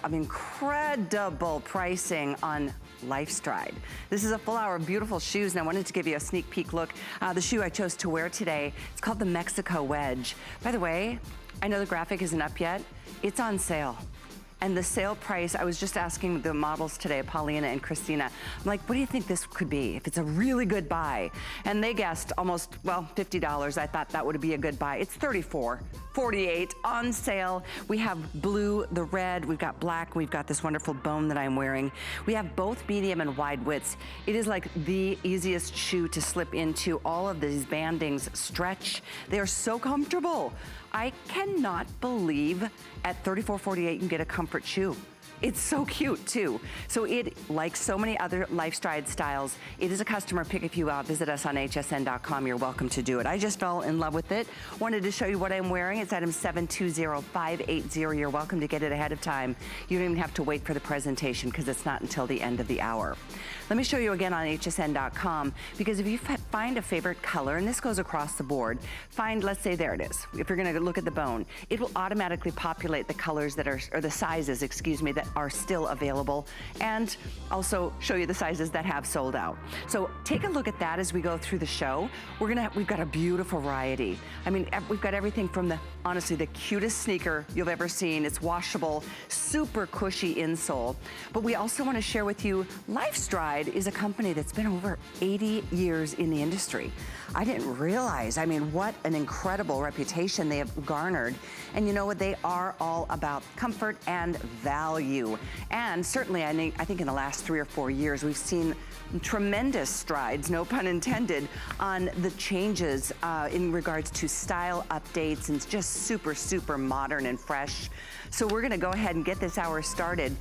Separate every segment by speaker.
Speaker 1: of incredible pricing on Lifestride. This is a full hour of beautiful shoes, and I wanted to give you a sneak peek look. The shoe I chose to wear today, it's called the Mexico Wedge. By the way, I know the graphic isn't up yet. It's on sale. And the sale price, I was just asking the models today, Paulina and Christina, I'm like, what do you think this could be if it's a really good buy? And they guessed almost, well, $50. I thought that would be a good buy. It's $34.48 on sale. We have blue, the red, we've got black, we've got this wonderful bone that I'm wearing. We have both medium and wide widths. It is like the easiest shoe to slip into. All of these bandings stretch. They are so comfortable. I cannot believe at $34.48 you can get a comfort shoe. It's so cute too. So it, like so many other Lifestride styles, it is a customer pick. If you visit us on hsn.com, you're welcome to do it. I just fell in love with it. Wanted to show you what I'm wearing. It's item 720580. You're welcome to get it ahead of time. You don't even have to wait for the presentation because it's not until the end of the hour. Let me show you again on hsn.com, because if you find a favorite color, and this goes across the board, let's say there it is. If you're gonna look at the bone, it will automatically populate the colors that are, or the sizes, excuse me, that are still available, and also show you the sizes that have sold out. So take a look at that as we go through the show. We've got a beautiful variety. I mean, we've got everything from honestly, the cutest sneaker you've ever seen. It's washable, super cushy insole. But we also want to share with you, Lifestride is a company that's been over 80 years in the industry. I didn't realize, I mean, what an incredible reputation they have garnered. And you know what, they are all about comfort and value. And certainly, I think in the last 3 or 4 years, we've seen tremendous strides, no pun intended, on the changes in regards to style updates, and just super, super modern and fresh. So we're gonna go ahead and get this hour started.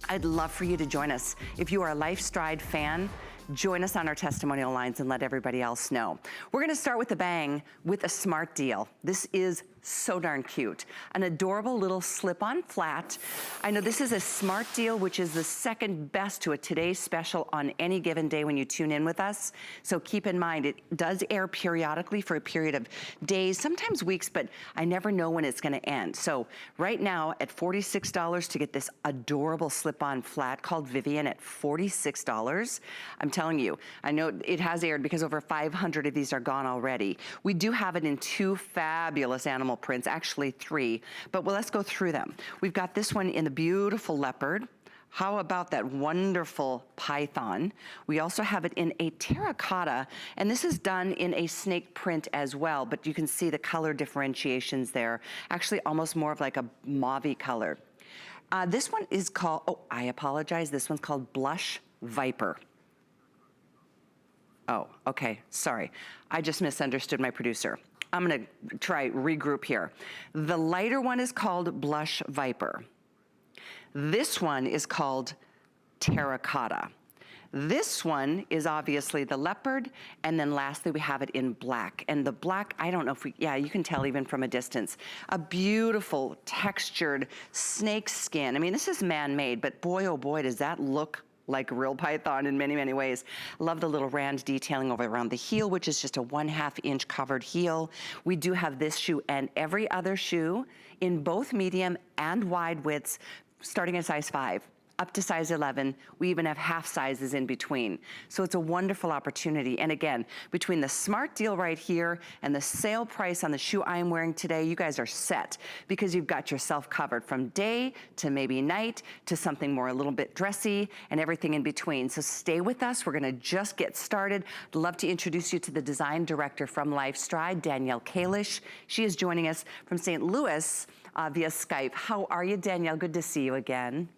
Speaker 1: I'd love for you to join us. If you are a Lifestride fan, join us on our testimonial lines and let everybody else know. We're gonna start with a bang with a smart deal. This is so darn cute. An adorable little slip-on flat. I know this is a smart deal, which is the second best to a today's special on any given day when you tune in with us. So keep in mind, it does air periodically for a period of days, sometimes weeks, but I never know when it's gonna end. So right now at $46 to get this adorable slip-on flat called Vivian at $46. I'm telling you, I know it has aired because over 500 of these are gone already. We do have it in 2 fabulous animal prints, actually 3, but let's go through them. We've got this one in the beautiful leopard. How about that wonderful python? We also have it in a terracotta, and this is done in a snake print as well, but you can see the color differentiations there. Actually almost more of like a mauve-y color. This one is called, oh, I apologize, this one's called Blush Viper. Oh, okay, sorry. I just misunderstood my producer. I'm gonna try regroup here. The lighter one is called Blush Viper. This one is called Terracotta. This one is obviously the leopard, and then lastly we have it in black. And the black, I don't know if yeah, you can tell even from a distance. A beautiful textured snake skin. I mean, this is man-made, but boy, oh boy, does that look like a real python in many, many ways. Love the little rand detailing over around the heel, which is just a 1/2 inch covered heel. We do have this shoe and every other shoe in both medium and wide widths, starting at size 5. Up to size 11. We even have half sizes in between. So it's a wonderful opportunity. And again, between the smart deal right here and the sale price on the shoe I'm wearing today, you guys are set because you've got yourself covered from day to maybe night to something more a little bit dressy and everything in between. So stay with us. We're gonna just get started. I'd love to introduce you to the design director from Lifestride, Danielle Kalish. She is joining us from St. Louis via Skype. How are you, Danielle? Good to see you again.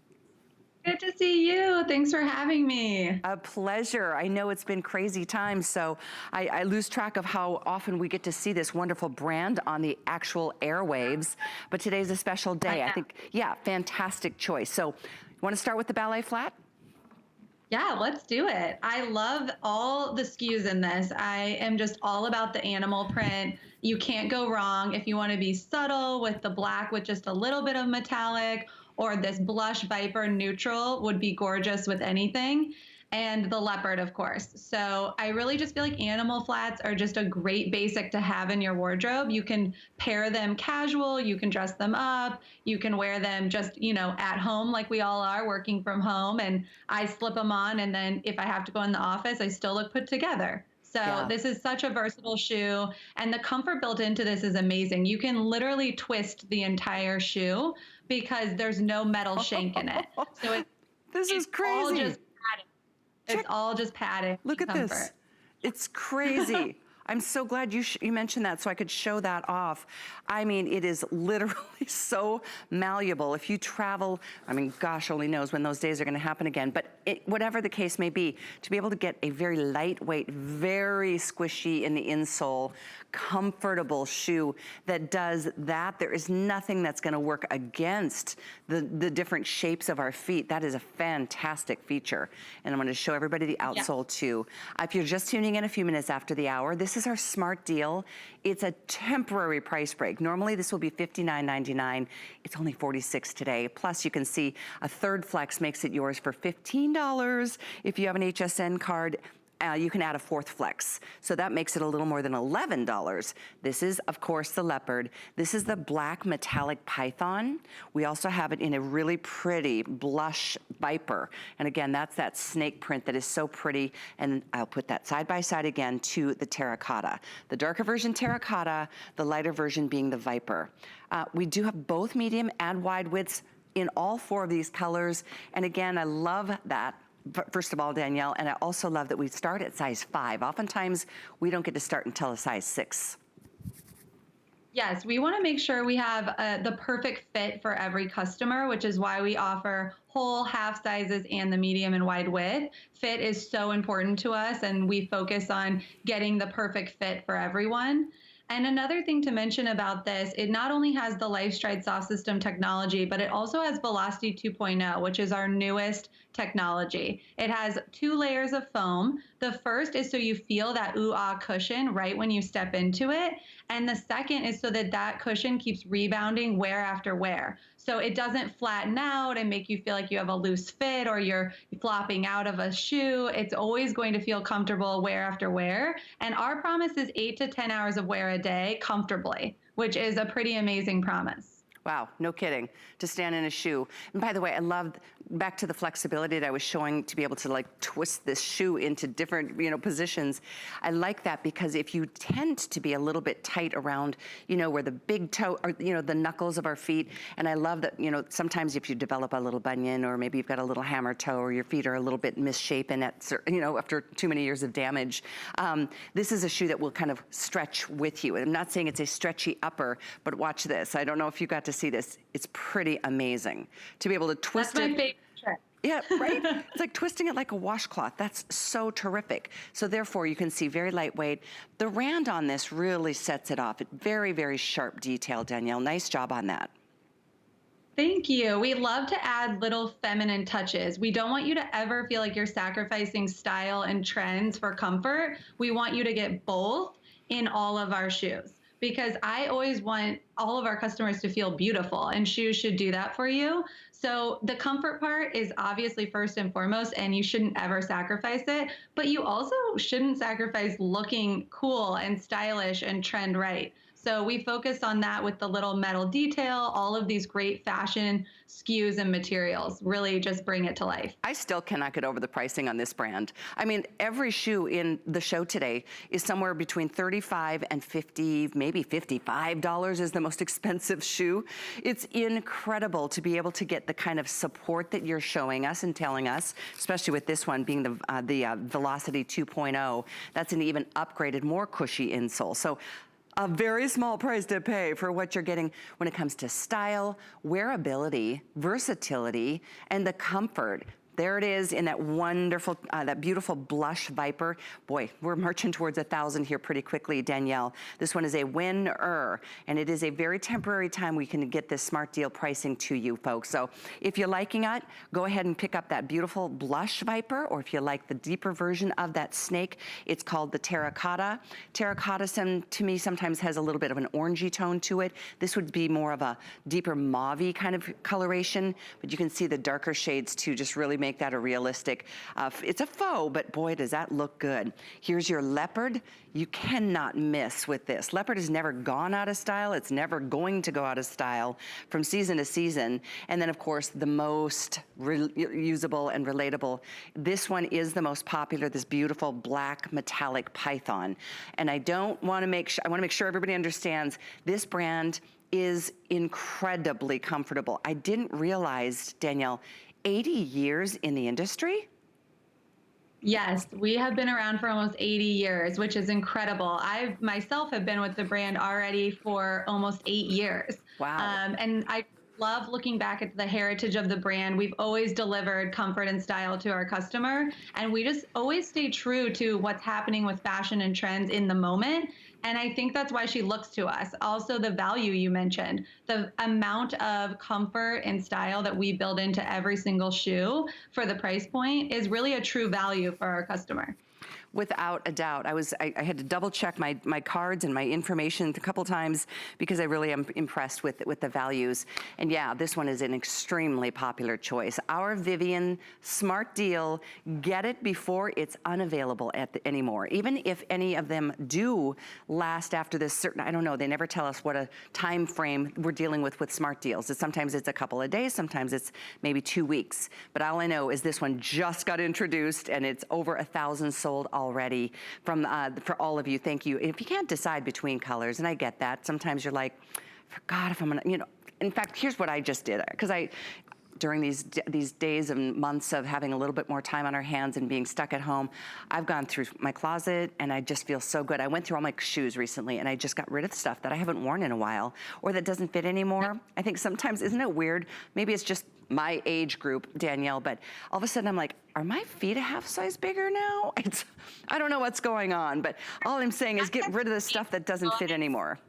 Speaker 2: Good to see you. Thanks for having me.
Speaker 1: A pleasure. I know it's been crazy times, so I lose track of how often we get to see this wonderful brand on the actual airwaves, but today's a special day. I think, yeah, fantastic choice. So you want to start with the ballet flat?
Speaker 2: Yeah, let's do it. I love all the SKUs in this. I am just all about the animal print. You can't go wrong if you want to be subtle with the black with just a little bit of metallic, or this Blush Viper neutral would be gorgeous with anything. and the leopard, of course. So I really just feel like animal flats are just a great basic to have in your wardrobe. You can pair them casual, you can dress them up, you can wear them just, at home like we all are working from home. And I slip them on, and then if I have to go in the office, I still look put together. So
Speaker 1: Yeah.
Speaker 2: this is such a versatile shoe, and the comfort built into this is amazing. You can literally twist the entire shoe because there's no metal shank in it. So
Speaker 1: This is
Speaker 2: it's all
Speaker 1: crazy.
Speaker 2: just padding. It's
Speaker 1: Check.
Speaker 2: all just padding
Speaker 1: Look
Speaker 2: and
Speaker 1: at this.
Speaker 2: comfort.
Speaker 1: It's crazy. I'm so glad you mentioned that so I could show that off. I mean, it is literally so malleable. If you travel, I mean, gosh only knows when those days are gonna happen again, but whatever the case may be, to be able to get a very lightweight, very squishy in the insole, comfortable shoe that does that, there is nothing that's gonna work against the different shapes of our feet. That is a fantastic feature. And I'm gonna show everybody the outsole too. If you're just tuning in a few minutes after the hour, this is our smart deal. It's a temporary price break. Normally this will be $59.99. It's only $46 today. Plus you can see a third flex makes it yours for $15. If you have an HSN card, you can add a fourth flex. So that makes it a little more than $11. This is, of course, the leopard. This is the black metallic python. We also have it in a really pretty blush viper. And again, that's that snake print that is so pretty. And I'll put that side by side again to the terracotta. The darker version terracotta, the lighter version being the viper. We do have both medium and wide widths in all four of these colors. And again, I love that. First of all, Danielle, and I also love that we start at size 5. Oftentimes, we don't get to start until a size 6.
Speaker 2: Yes, we want to make sure we have the perfect fit for every customer, which is why we offer whole, half sizes, and the medium and wide width. Fit is so important to us, and we focus on getting the perfect fit for everyone. And another thing to mention about this, it not only has the Lifestride soft system technology, but it also has Velocity 2.0, which is our newest technology. It has 2 layers of foam. The first is so you feel that ooh-ah cushion right when you step into it. And the second is so that that cushion keeps rebounding wear after wear. So it doesn't flatten out and make you feel like you have a loose fit or you're flopping out of a shoe. It's always going to feel comfortable wear after wear. And our promise is 8 to 10 hours of wear a day comfortably, which is a pretty amazing promise.
Speaker 1: Wow, no kidding, to stand in a shoe. And by the way, I love, back to the flexibility that I was showing, to be able to like twist this shoe into different, positions. I like that because if you tend to be a little bit tight around, where the big toe, or, the knuckles of our feet, and I love that, sometimes if you develop a little bunion or maybe you've got a little hammer toe or your feet are a little bit misshapen at, after too many years of damage, this is a shoe that will kind of stretch with you. And I'm not saying it's a stretchy upper, but watch this. I don't know if you got to see this. It's pretty amazing to be able to twist it.
Speaker 2: That's my favorite trick.
Speaker 1: Yeah, right? It's like twisting it like a washcloth. That's so terrific. So therefore, you can see very lightweight. The rand on this really sets it off. It's very, very sharp detail, Danielle. Nice job on that.
Speaker 2: Thank you. We love to add little feminine touches. We don't want you to ever feel like you're sacrificing style and trends for comfort. We want you to get both in all of our shoes, because I always want all of our customers to feel beautiful, and shoes should do that for you. So the comfort part is obviously first and foremost, and you shouldn't ever sacrifice it, but you also shouldn't sacrifice looking cool and stylish and trend right. So we focus on that with the little metal detail, all of these great fashion SKUs and materials really just bring it to life.
Speaker 1: I still cannot get over the pricing on this brand. I mean, every shoe in the show today is somewhere between $35 and $50, maybe $55 is the most expensive shoe. It's incredible to be able to get the kind of support that you're showing us and telling us, especially with this one being the Velocity 2.0. That's an even upgraded, more cushy insole. So a very small price to pay for what you're getting when it comes to style, wearability, versatility, and the comfort. There it is in that wonderful, that beautiful blush viper. Boy, we're marching towards 1,000 here pretty quickly, Danielle. This one is a winner, and it is a very temporary time we can get this smart deal pricing to you, folks. So if you're liking it, go ahead and pick up that beautiful blush viper, or if you like the deeper version of that snake, it's called the terracotta. Terracotta, to me, sometimes has a little bit of an orangey tone to it. This would be more of a deeper mauve-y kind of coloration, but you can see the darker shades too, just really make that a realistic, it's a faux, but boy, does that look good. Here's your leopard. You cannot miss with this. Leopard has never gone out of style. It's never going to go out of style from season to season. And then of course, the most usable and relatable. This one is the most popular, this beautiful black metallic python. And I want to make sure everybody understands this brand is incredibly comfortable. I didn't realize, Danielle, 80 years in the industry?
Speaker 2: Yes, we have been around for almost 80 years, which is incredible. I myself have been with the brand already for almost 8 years.
Speaker 1: Wow.
Speaker 2: And I love looking back at the heritage of the brand. We've always delivered comfort and style to our customer, and we just always stay true to what's happening with fashion and trends in the moment. And I think that's why she looks to us. Also, the value you mentioned, the amount of comfort and style that we build into every single shoe for the price point is really a true value for our customer.
Speaker 1: Without a doubt. I had to double check my cards and my information a couple times because I really am impressed with the values. And yeah, this one is an extremely popular choice. Our Vivian Smart Deal, get it before it's unavailable anymore. Even if any of them do last after this certain, I don't know, they never tell us what a time frame we're dealing with Smart Deals. Sometimes it's a couple of days, sometimes it's maybe 2 weeks. But all I know is this one just got introduced and it's over 1,000 sold already from for all of you. Thank you. If you can't decide between colors, and I get that, sometimes you're like, I forgot if I'm gonna, in fact, here's what I just did, because during these days and months of having a little bit more time on our hands and being stuck at home, I've gone through my closet and I just feel so good. I went through all my shoes recently and I just got rid of stuff that I haven't worn in a while or that doesn't fit anymore. I think sometimes, isn't it weird? Maybe it's just my age group, Danielle, but all of a sudden I'm like, are my feet a half size bigger now? I don't know what's going on, but all I'm saying is get rid of the stuff that doesn't fit anymore.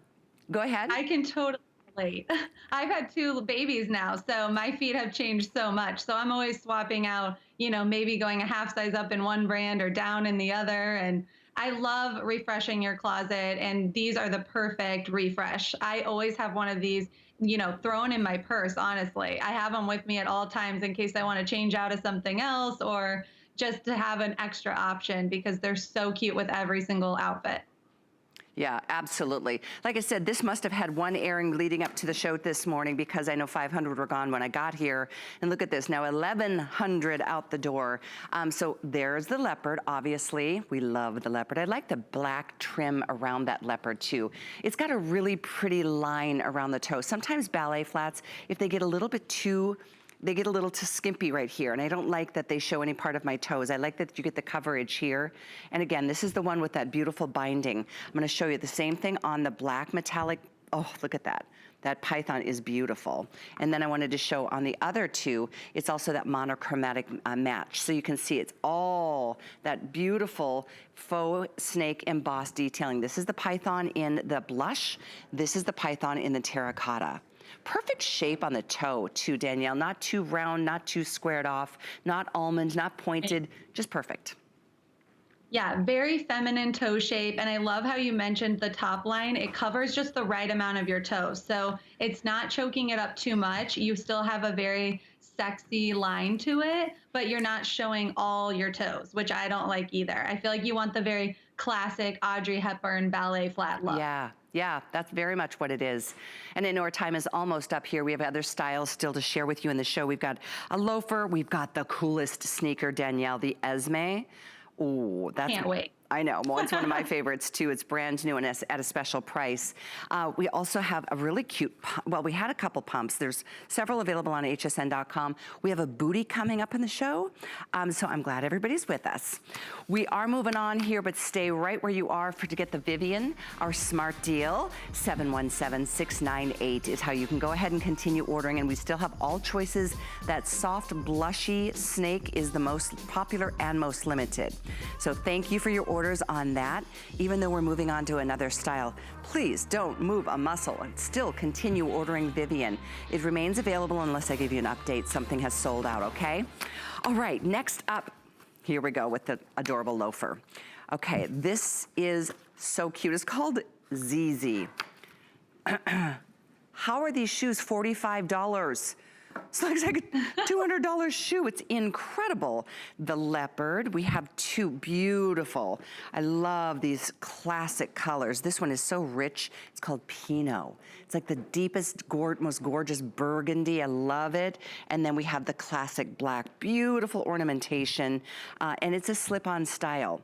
Speaker 1: Go ahead.
Speaker 2: I can totally relate. I've had 2 babies now, so my feet have changed so much. So I'm always swapping out, maybe going a half size up in one brand or down in the other. And I love refreshing your closet, and these are the perfect refresh. I always have one of these, thrown in my purse, honestly. I have them with me at all times in case I want to change out of something else or just to have an extra option because they're so cute with every single outfit.
Speaker 1: Yeah, absolutely. Like I said, this must have had one airing leading up to the show this morning because I know 500 were gone when I got here. And look at this, now 1,100 out the door. So there's the leopard, obviously. We love the leopard. I like the black trim around that leopard too. It's got a really pretty line around the toe. Sometimes ballet flats, if they get a little bit too skimpy right here, and I don't like that they show any part of my toes. I like that you get the coverage here. And again, this is the one with that beautiful binding. I'm gonna show you the same thing on the black metallic. Oh, look at that. That python is beautiful. And then I wanted to show on the other two, it's also that monochromatic match. So you can see it's all that beautiful faux snake embossed detailing. This is the python in the blush. This is the python in the terracotta. Perfect shape on the toe too, Danielle. Not too round, not too squared off, not almond, not pointed, just perfect.
Speaker 2: Yeah, very feminine toe shape. And I love how you mentioned the top line. It covers just the right amount of your toes. So it's not choking it up too much. You still have a very sexy line to it, but you're not showing all your toes, which I don't like either. I feel like you want the very classic Audrey Hepburn ballet flat look.
Speaker 1: Yeah, that's very much what it is. And I know our time is almost up here. We have other styles still to share with you in the show. We've got a loafer. We've got the coolest sneaker, Danielle, the Esme. Oh,
Speaker 2: Can't wait.
Speaker 1: I know, well, it's one of my favorites too. It's brand new and at a special price. We also have a really cute, well, we had a couple pumps. There's several available on hsn.com. We have a booty coming up in the show, so I'm glad everybody's with us. We are moving on here, but stay right where you are to get the Vivian, our smart deal. 717-698 is how you can go ahead and continue ordering, and we still have all choices. That soft, blushy snake is the most popular and most limited. So thank you for your orders on that. Even though we're moving on to another style, please don't move a muscle and still continue ordering Vivian. It remains available unless I give you an update. Something has sold out, okay? All right, next up, here we go with the adorable loafer. Okay, this is so cute. It's called ZZ. How are these shoes $45? So it looks like a $200 shoe. It's incredible. The leopard, we have two beautiful. I love these classic colors. This one is so rich. It's called Pinot. It's like the deepest, most gorgeous burgundy. I love it. And then we have the classic black, beautiful ornamentation. And it's a slip-on style.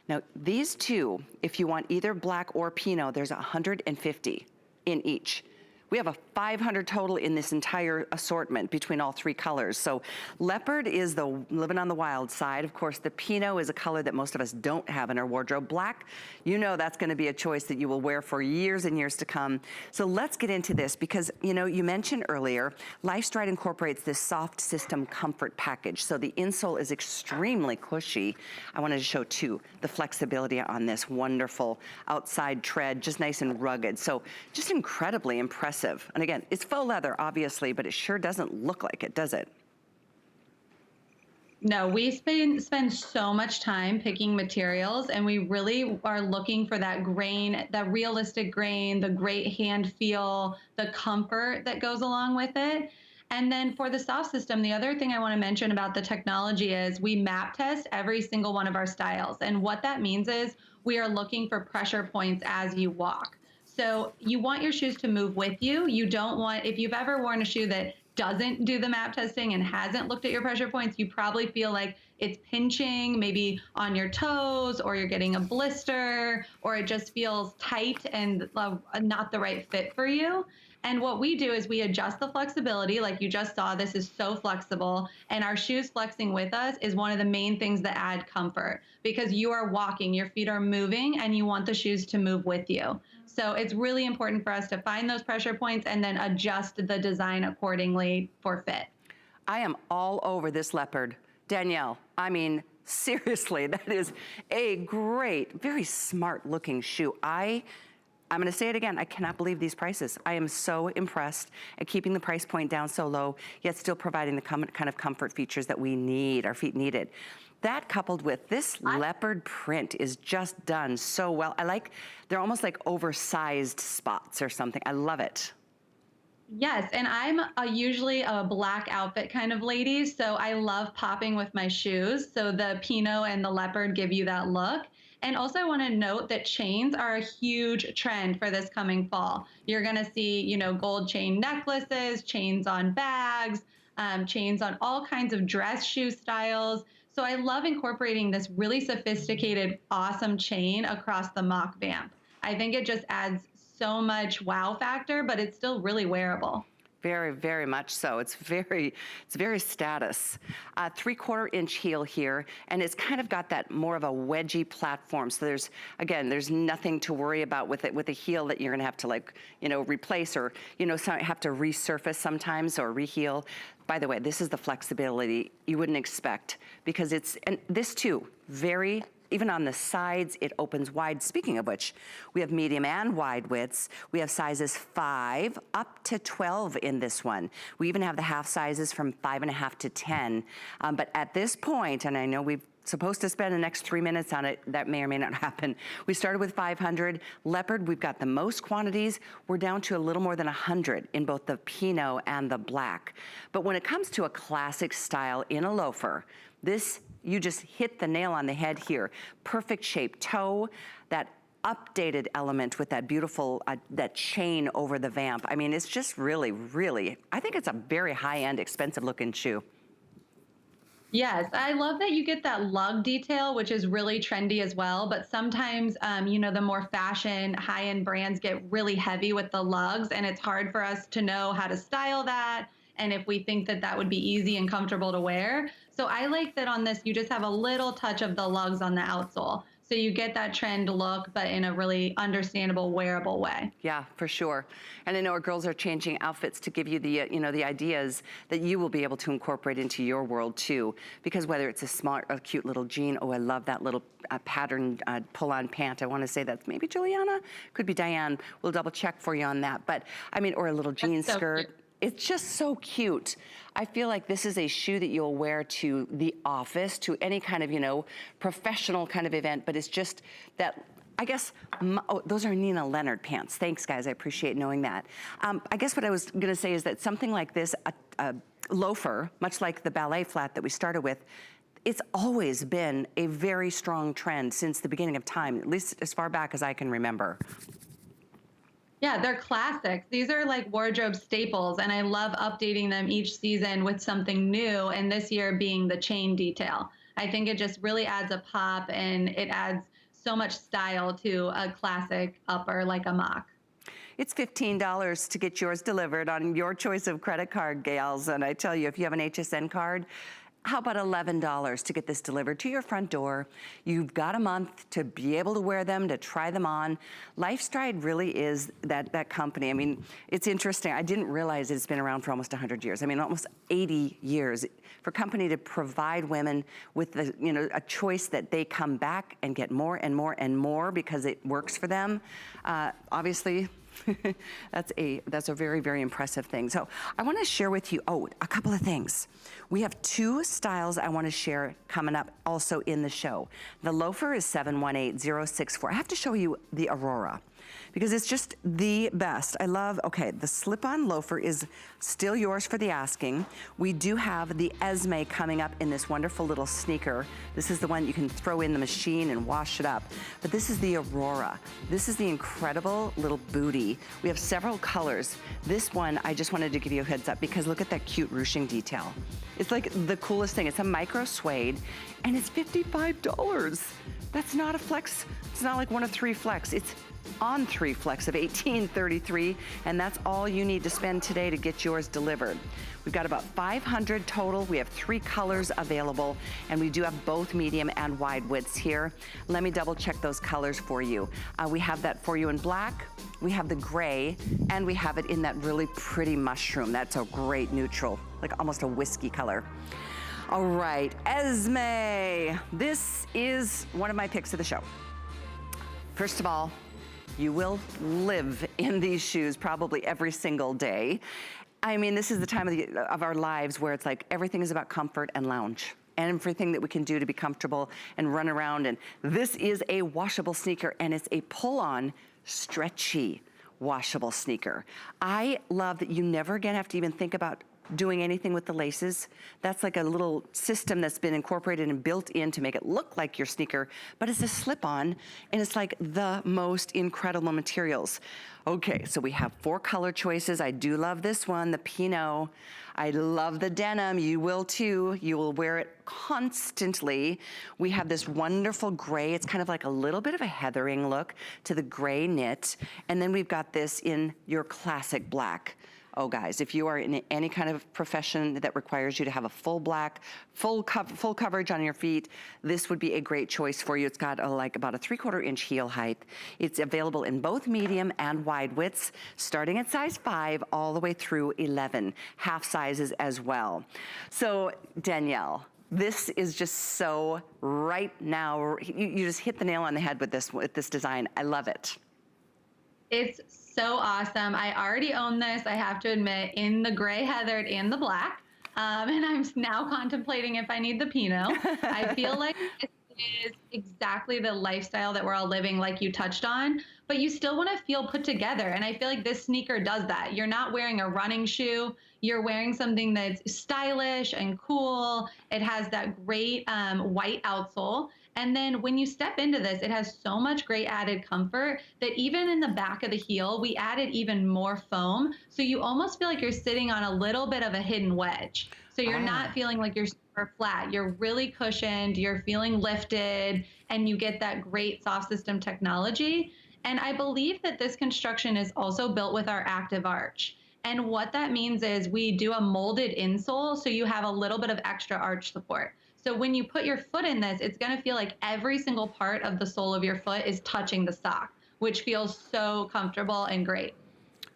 Speaker 1: Now, these two, if you want either black or Pinot, there's 150 in each. We have a 500 total in this entire assortment between all three colors. So leopard is the living on the wild side. Of course, the Pinot is a color that most of us don't have in our wardrobe. Black, you know that's gonna be a choice that you will wear for years and years to come. So let's get into this because, you know, you mentioned earlier, Lifestride incorporates this soft system comfort package. So the insole is extremely cushy. I wanted to show too, the flexibility on this wonderful outside tread, just nice and rugged. So just incredibly impressive. And again, it's faux leather, obviously, but it sure doesn't look like it, does it?
Speaker 2: No, we spend so much time picking materials, and we really are looking for that grain, that realistic grain, the great hand feel, the comfort that goes along with it. And then for the soft system, the other thing I want to mention about the technology is we map test every single one of our styles. And what that means is we are looking for pressure points as you walk. So you want your shoes to move with you. You don't want, if you've ever worn a shoe that doesn't do the map testing and hasn't looked at your pressure points, you probably feel like it's pinching maybe on your toes, or you're getting a blister, or it just feels tight and not the right fit for you. And what we do is we adjust the flexibility. Like you just saw, this is so flexible, and our shoes flexing with us is one of the main things that add comfort, because you are walking, your feet are moving, and you want the shoes to move with you. So it's really important for us to find those pressure points and then adjust the design accordingly for fit.
Speaker 1: I am all over this leopard. Danielle, I mean, seriously, that is a great, very smart looking shoe. I'm gonna say it again, I cannot believe these prices. I am so impressed at keeping the price point down so low, yet still providing the kind of comfort features that we need, our feet needed. That coupled with this leopard print is just done so well. They're almost like oversized spots or something. I love it.
Speaker 2: Yes, and I'm usually a black outfit kind of lady, so I love popping with my shoes. So the Pinot and the leopard give you that look. And also I want to note that chains are a huge trend for this coming fall. You're going to see, you know, gold chain necklaces, chains on bags, chains on all kinds of dress shoe styles. So I love incorporating this really sophisticated, awesome chain across the mock vamp. I think it just adds so much wow factor, but it's still really wearable.
Speaker 1: Very, very much so. It's very status. 3/4 inch heel here, and it's kind of got that more of a wedgy platform. So there's nothing to worry about with it, with a heel that you're gonna have to, like, you know, replace, or, you know, have to resurface sometimes or reheel. By the way, this is the flexibility you wouldn't expect, because and this too, even on the sides, it opens wide. Speaking of which, we have medium and wide widths. We have sizes 5 up to 12 in this one. We even have the half sizes from 5.5 to 10. But at this point, and I know we're supposed to spend the next 3 minutes on it, that may or may not happen. We started with 500. Leopard, we've got the most quantities. We're down to a little more than 100 in both the Pinot and the black. But when it comes to a classic style in a loafer, you just hit the nail on the head here. Perfect shaped toe, that updated element with that beautiful, that chain over the vamp. I mean, it's just really, really, I think it's a very high-end, expensive looking shoe.
Speaker 2: Yes, I love that you get that lug detail, which is really trendy as well. But sometimes, you know, the more fashion, high-end brands get really heavy with the lugs, and it's hard for us to know how to style that, and if we think that that would be easy and comfortable to wear. So I like that on this, you just have a little touch of the lugs on the outsole. So you get that trend look, but in a really understandable, wearable way.
Speaker 1: Yeah, for sure. And I know our girls are changing outfits to give you the, you know, the ideas that you will be able to incorporate into your world too. Because whether it's a smart, a cute little jean, oh, I love that little pattern pull-on pant. I want to say that's maybe Juliana, could be Diane. We'll double check for you on that. But I mean, or a little jean skirt. Cute. It's just so cute. I feel like this is a shoe that you'll wear to the office, to any kind of, you know, professional kind of event, but it's just that, I guess, oh, those are Nina Leonard pants. Thanks, guys, I appreciate knowing that. I guess what I was gonna say is that something like this, loafer, much like the ballet flat that we started with. It's always been a very strong trend since the beginning of time, at least as far back as I can remember.
Speaker 2: Yeah, they're classics. These are like wardrobe staples, and I love updating them each season with something new, and this year being the chain detail. I think it just really adds a pop, and it adds so much style to a classic upper like a mock.
Speaker 1: It's $15 to get yours delivered on your choice of credit card, gals. And I tell you, if you have an HSN card, how about $11 to get this delivered to your front door? You've got a month to be able to wear them, to try them on. Lifestride really is that company. I mean, it's interesting. I didn't realize it's been around for almost 100 years. I mean, almost 80 years. For a company to provide women with the, a choice that they come back and get more and more and more because it works for them. Obviously, that's a very, very impressive thing. So I want to share with you, a couple of things. We have two styles I want to share coming up also in the show. The loafer is 718064. I have to show you the Aurora because it's just the best. I love, the slip-on loafer is still yours for the asking. We do have the Esme coming up in this wonderful little sneaker. This is the one you can throw in the machine and wash it up. But this is the Aurora. This is the incredible little booty. We have several colors. This one, I just wanted to give you a heads up because look at that cute ruching detail. It's like the coolest thing. It's a micro suede and it's $55. That's not a flex. It's not like one of three flex. It's on 3 flex of $18.33, and that's all you need to spend today to get yours delivered. We've got about 500 total. We have 3 colors available, and we do have both medium and wide widths here. Let me double check those colors for you. We have that for you in black, we have the gray, and we have it in that really pretty mushroom. That's a great neutral, like almost a whiskey color. All right, Esme. This is one of my picks of the show. First of all, you will live in these shoes probably every single day. I mean, this is the time of our lives where it's like everything is about comfort and lounge and everything that we can do to be comfortable and run around. And this is a washable sneaker, and it's a pull-on, stretchy, washable sneaker. I love that you never again have to even think about doing anything with the laces. That's like a little system that's been incorporated and built in to make it look like your sneaker, but it's a slip-on, and it's like the most incredible materials. Okay, so we have 4 color choices. I do love this one, the Pinot. I love the denim. You will too. You will wear it constantly. We have this wonderful gray. It's kind of like a little bit of a heathering look to the gray knit. And then we've got this in your classic black. Oh, guys, if you are in any kind of profession that requires you to have a full black, full coverage on your feet, this would be a great choice for you. It's got like about a 3/4 inch heel height. It's available in both medium and wide widths, starting at size 5 all the way through 11, half sizes as well. So, Danielle, this is just so right now. You just hit the nail on the head with this design. I love it.
Speaker 2: It's so awesome. I already own this, I have to admit, in the gray heathered and the black. And I'm now contemplating if I need the Pinot. I feel like this is exactly the lifestyle that we're all living, like you touched on, but you still want to feel put together. And I feel like this sneaker does that. You're not wearing a running shoe. You're wearing something that's stylish and cool. It has that great white outsole. And then when you step into this, it has so much great added comfort that even in the back of the heel, we added even more foam. So you almost feel like you're sitting on a little bit of a hidden wedge. So you're not feeling like you're super flat. You're really cushioned, you're feeling lifted, and you get that great soft system technology. And I believe that this construction is also built with our active arch. And what that means is we do a molded insole, so you have a little bit of extra arch support. So when you put your foot in this, it's going to feel like every single part of the sole of your foot is touching the sock, which feels so comfortable and great.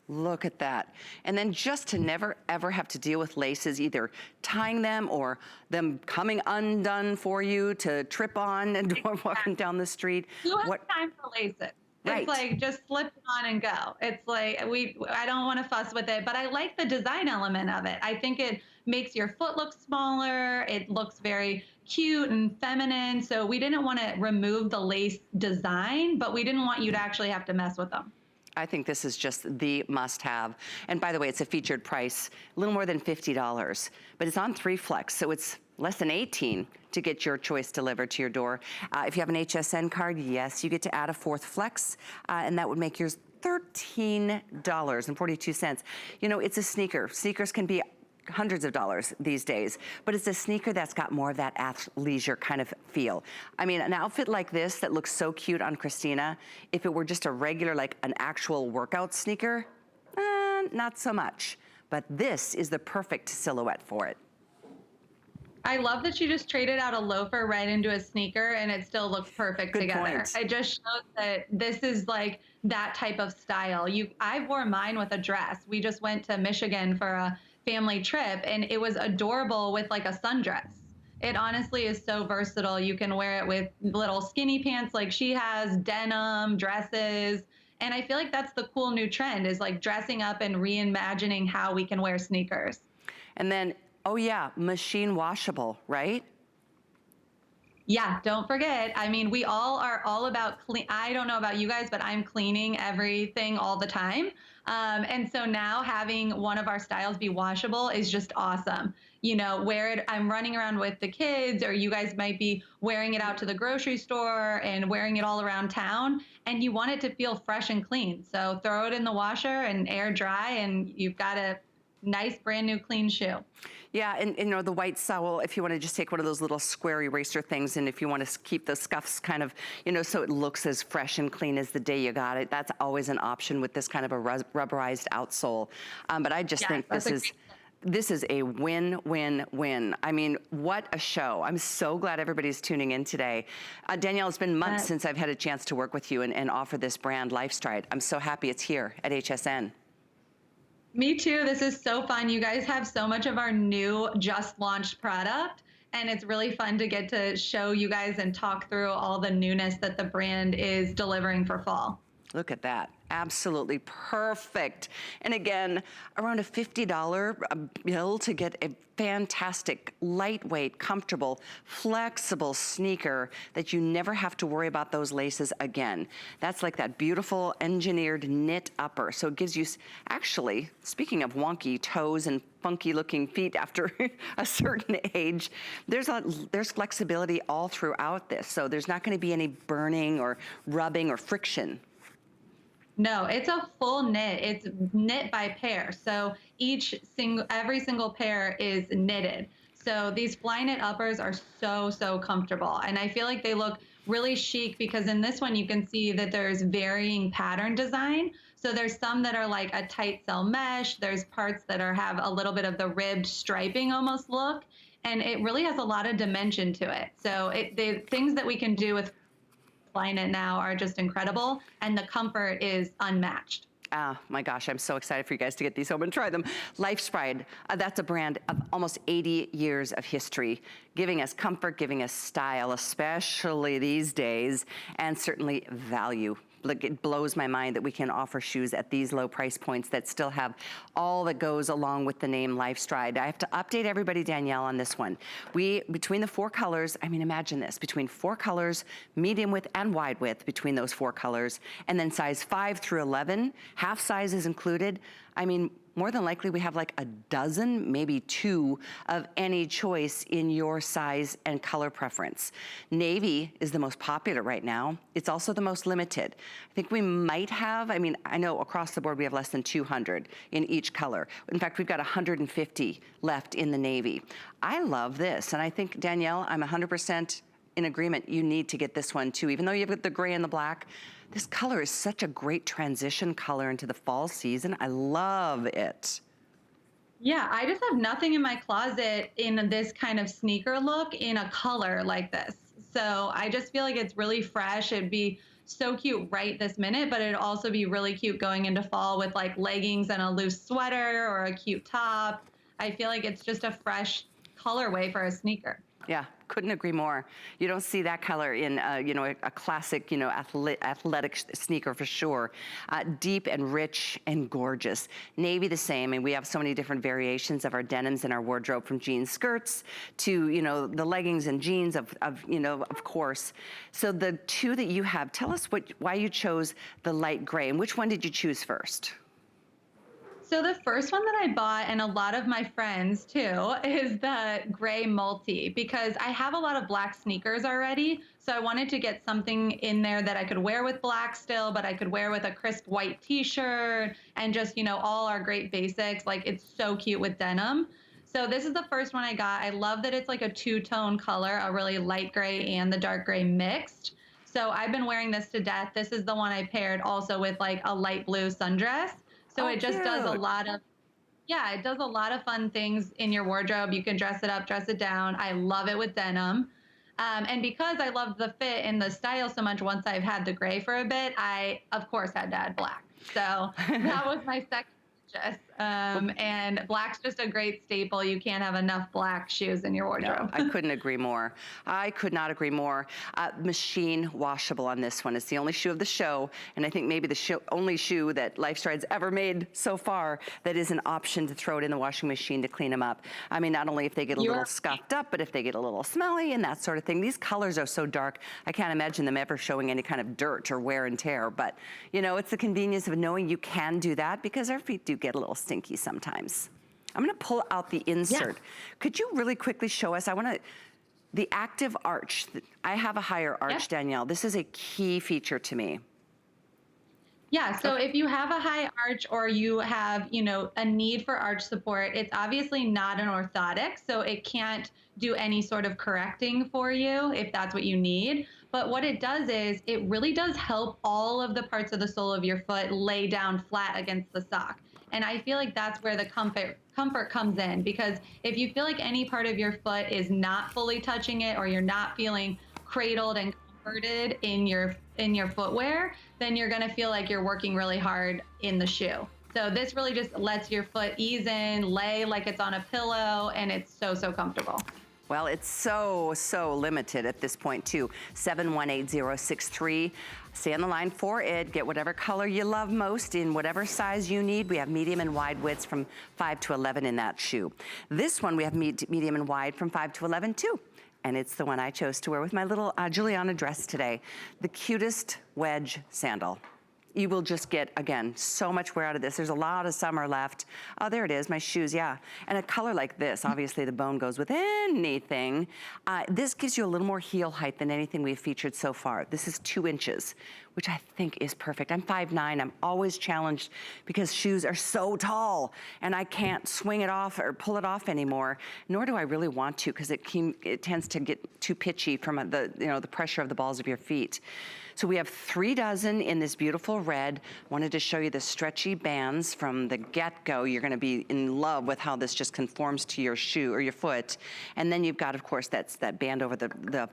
Speaker 1: Look at that. And then just to never ever have to deal with laces, either tying them or them coming undone for you to trip on and walking down the street.
Speaker 2: Who has time for laces? It's like just slip it on and go. It's like I don't want to fuss with it, but I like the design element of it. I think it makes your foot look smaller. It looks very cute and feminine. So we didn't want to remove the lace design, but we didn't want you to actually have to mess with them.
Speaker 1: I think this is just the must-have. And by the way, it's a featured price, a little more than $50, but it's on 3 flex, so it's less than 18 to get your choice delivered to your door. If you have an HSN card, yes, you get to add a 4th flex, and that would make yours $13.42. You know, it's a sneaker. Sneakers can be hundreds of dollars these days, but it's a sneaker that's got more of that athleisure kind of feel. I mean, an outfit like this that looks so cute on Christina, if it were just a regular, like an actual workout sneaker, not so much. But this is the perfect silhouette for it.
Speaker 2: I love that she just traded out a loafer right into a sneaker and it still looks perfect
Speaker 1: Good
Speaker 2: together.
Speaker 1: point.
Speaker 2: It just shows that this is like that type of style. I wore mine with a dress. We just went to Michigan for a family trip and it was adorable with like a sundress. It honestly is so versatile. You can wear it with little skinny pants like she has, denim, dresses. And I feel like that's the cool new trend is like dressing up and reimagining how we can wear sneakers.
Speaker 1: And then, oh yeah, machine washable, right?
Speaker 2: Yeah, don't forget. I mean, we all are all about clean. I don't know about you guys, but I'm cleaning everything all the time. And so now having one of our styles be washable is just awesome. You know, wear it, I'm running around with the kids, or you guys might be wearing it out to the grocery store and wearing it all around town, and you want it to feel fresh and clean. So throw it in the washer and air dry, and you've got a nice brand new clean shoe.
Speaker 1: Yeah, and you know, the white sole, if you want to just take one of those little square eraser things, and if you want to keep the scuffs kind of, you know, so it looks as fresh and clean as the day you got it, that's always an option with this kind of a rubberized outsole. But I just think this is a win-win-win. I mean, what a show. I'm so glad everybody's tuning in today. Danielle, it's been months since I've had a chance to work with you and offer this brand, Lifestride. I'm so happy it's here at HSN.
Speaker 2: Me too. This is so fun. You guys have so much of our new just launched product, and it's really fun to get to show you guys and talk through all the newness that the brand is delivering for fall.
Speaker 1: Look at that. Absolutely perfect. And again, around a $50 bill to get a fantastic, lightweight, comfortable, flexible sneaker that you never have to worry about those laces again. That's like that beautiful engineered knit upper. So it gives you, actually, speaking of wonky toes and funky looking feet after a certain age, there's flexibility all throughout this. So there's not going to be any burning or rubbing or friction.
Speaker 2: No, it's a full knit. It's knit by pair. So every single pair is knitted. So these fly knit uppers are so comfortable. And I feel like they look really chic because in this one, you can see that there's varying pattern design. So there's some that are like a tight cell mesh. There's parts that have a little bit of the ribbed striping almost look. And it really has a lot of dimension to it. So the things that we can do with fly knit now are just incredible, and the comfort is unmatched.
Speaker 1: Ah, my gosh, I'm so excited for you guys to get these home and try them. Lifestride, that's a brand of almost 80 years of history, giving us comfort, giving us style, especially these days, and certainly value. Like, it blows my mind that we can offer shoes at these low price points that still have all that goes along with the name Lifestride. I have to update everybody, Danielle, on this one. Between the 4 colors, I mean, imagine this, between 4 colors, medium width and wide width between those 4 colors, and then size 5 through 11, half sizes included. I mean, more than likely we have like a dozen, maybe 2 of any choice in your size and color preference. Navy is the most popular right now. It's also the most limited. I think we might have, I mean, I know across the board we have less than 200 in each color. In fact, we've got 150 left in the navy. I love this, and I think, Danielle, I'm 100% in agreement. You need to get this one too, even though you've got the gray and the black. This color is such a great transition color into the fall season. I love it.
Speaker 2: Yeah, I just have nothing in my closet in this kind of sneaker look in a color like this. So I just feel like it's really fresh. It'd be so cute right this minute, but it'd also be really cute going into fall with like leggings and a loose sweater or a cute top. I feel like it's just a fresh colorway for a sneaker.
Speaker 1: Yeah, couldn't agree more. You don't see that color in, you know, a classic, you know, athletic sneaker for sure. Deep and rich and gorgeous. Navy the same, and we have so many different variations of our denims in our wardrobe, from jean skirts to, you know, the leggings and jeans of you know, of course. So the two that you have, tell us why you chose the light gray, and which one did you choose first?
Speaker 2: So the first one that I bought, and a lot of my friends too, is the gray multi, because I have a lot of black sneakers already. So I wanted to get something in there that I could wear with black still, but I could wear with a crisp white t-shirt and just, you know, all our great basics. Like, it's so cute with denim. So this is the first one I got. I love that it's like a two-tone color, a really light gray and the dark gray mixed. So I've been wearing this to death. This is the one I paired also with like a light blue sundress. So
Speaker 1: Oh,
Speaker 2: it just does a
Speaker 1: cute.
Speaker 2: lot of, yeah, it does a lot of fun things in your wardrobe. You can dress it up, dress it down. I love it with denim. And because I love the fit and the style so much, once I've had the gray for a bit, I, of course, had to add black. So that was my second purchase. And black's just a great staple. You can't have enough black shoes in your wardrobe.
Speaker 1: No, I couldn't agree more. I could not agree more. Machine washable on this one. It's the only shoe of the show, and I think maybe the only shoe that Lifestride's ever made so far that is an option to throw it in the washing machine to clean them up. I mean, not only if they get a little scuffed up, but if they get a little smelly and that sort of thing. These colors are so dark, I can't imagine them ever showing any kind of dirt or wear and tear. But, you know, it's the convenience of knowing you can do that, because our feet do get a little stinky sometimes. I'm gonna pull out the insert. Yeah. Could you really quickly show us, the active arch. I have a higher arch, Danielle. This is a key feature to me.
Speaker 2: Yeah, so if you have a high arch, or you have, you know, a need for arch support, it's obviously not an orthotic, so it can't do any sort of correcting for you if that's what you need. But what it does is it really does help all of the parts of the sole of your foot lay down flat against the sock. And I feel like that's where the comfort comes in, because if you feel like any part of your foot is not fully touching it, or you're not feeling cradled and comforted in your footwear, then you're gonna feel like you're working really hard in the shoe. So this really just lets your foot ease in, lay like it's on a pillow, and it's so, so comfortable.
Speaker 1: Well, it's so, so limited at this point too. 718063. Stay on the line for it. Get whatever color you love most in whatever size you need. We have medium and wide widths from 5 to 11 in that shoe. This one we have medium and wide from 5 to 11 too. And it's the one I chose to wear with my little Juliana dress today. The cutest wedge sandal. You will just get, again, so much wear out of this. There's a lot of summer left. Oh, there it is, my shoes, yeah. And a color like this, obviously the bone goes with anything. This gives you a little more heel height than anything we've featured so far. This is 2 inches, which I think is perfect. I'm 5'9", I'm always challenged because shoes are so tall and I can't swing it off or pull it off anymore, nor do I really want to, because it tends to get too pitchy from the pressure of the balls of your feet. So we have 3 dozen in this beautiful red. Wanted to show you the stretchy bands from the get-go. You're gonna be in love with how this just conforms to your shoe or your foot. And then you've got, of course, that band over the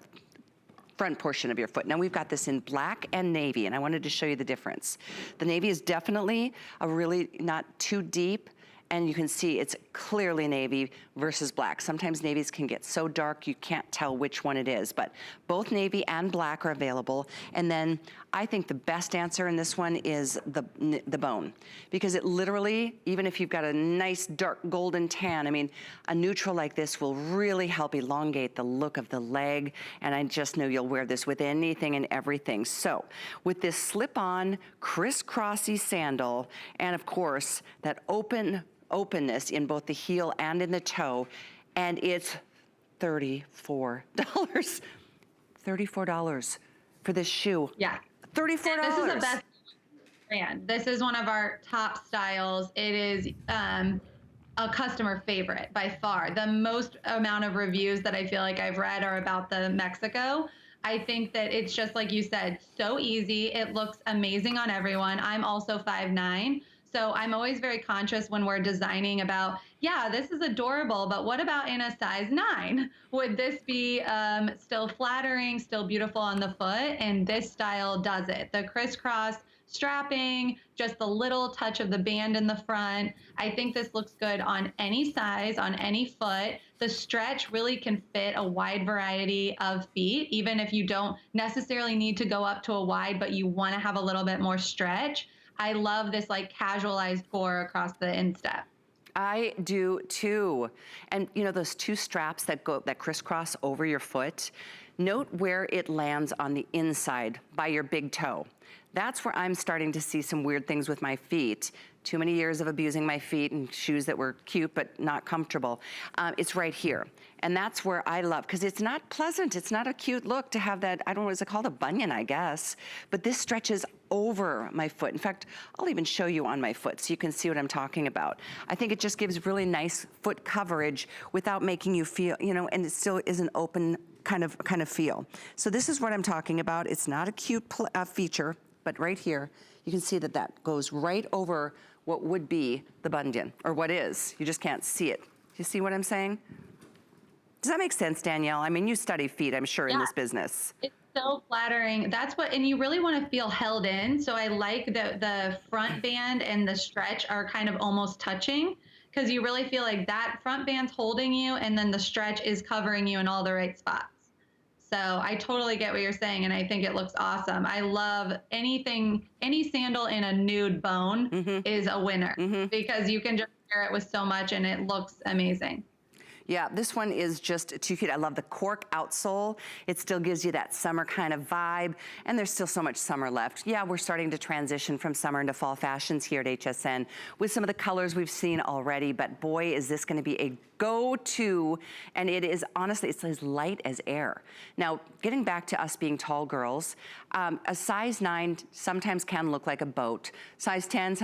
Speaker 1: front portion of your foot. Now we've got this in black and navy, and I wanted to show you the difference. The navy is definitely a really not too deep, and you can see it's clearly navy versus black. Sometimes navies can get so dark you can't tell which one it is, but both navy and black are available. And then I think the best answer in this one is the bone, because it literally, even if you've got a nice dark golden tan, I mean, a neutral like this will really help elongate the look of the leg, and I just know you'll wear this with anything and everything. So with this slip-on crisscrossy sandal, and of course that openness in both the heel and in the toe, and it's $34. $34 for this shoe.
Speaker 2: Yeah.
Speaker 1: $34.
Speaker 2: This is the best brand. This is one of our top styles. It is a customer favorite by far. The most amount of reviews that I feel like I've read are about the Mexico. I think that it's just like you said, so easy. It looks amazing on everyone. I'm also 5'9". So I'm always very conscious when we're designing about, yeah, this is adorable, but what about in a size 9? Would this be still flattering, still beautiful on the foot? And this style does it. The crisscross strapping, just the little touch of the band in the front. I think this looks good on any size, on any foot. The stretch really can fit a wide variety of feet, even if you don't necessarily need to go up to a wide, but you want to have a little bit more stretch. I love this like casualized core across the instep.
Speaker 1: I do too. And you know, those two straps that crisscross over your foot, note where it lands on the inside by your big toe. That's where I'm starting to see some weird things with my feet. Too many years of abusing my feet and shoes that were cute but not comfortable. It's right here. And that's where I love, because it's not pleasant. It's not a cute look to have that, I don't know, is it called a bunion, I guess. But this stretches over my foot. In fact, I'll even show you on my foot so you can see what I'm talking about. I think it just gives really nice foot coverage without making you feel, you know, and it still is an open kind of feel. So this is what I'm talking about. It's not a cute feature, but right here, you can see that that goes right over what would be the bunion, or what is. You just can't see it. You see what I'm saying? Does that make sense, Danielle? I mean, you study feet, I'm sure, in this business.
Speaker 2: It's so flattering. That's what, and you really want to feel held in. So I like the front band and the stretch are kind of almost touching, because you really feel like that front band's holding you and then the stretch is covering you in all the right spots. So I totally get what you're saying, and I think it looks awesome. I love anything, any sandal in a nude bone is a winner, because you can just wear it with so much and it looks amazing.
Speaker 1: Yeah, this one is just too cute. I love the cork outsole. It still gives you that summer kind of vibe, and there's still so much summer left. Yeah, we're starting to transition from summer into fall fashions here at HSN with some of the colors we've seen already, but boy, is this gonna be a go-to, and it is, honestly, it's as light as air. Now, getting back to us being tall girls, a size 9 sometimes can look like a boat. Size 10,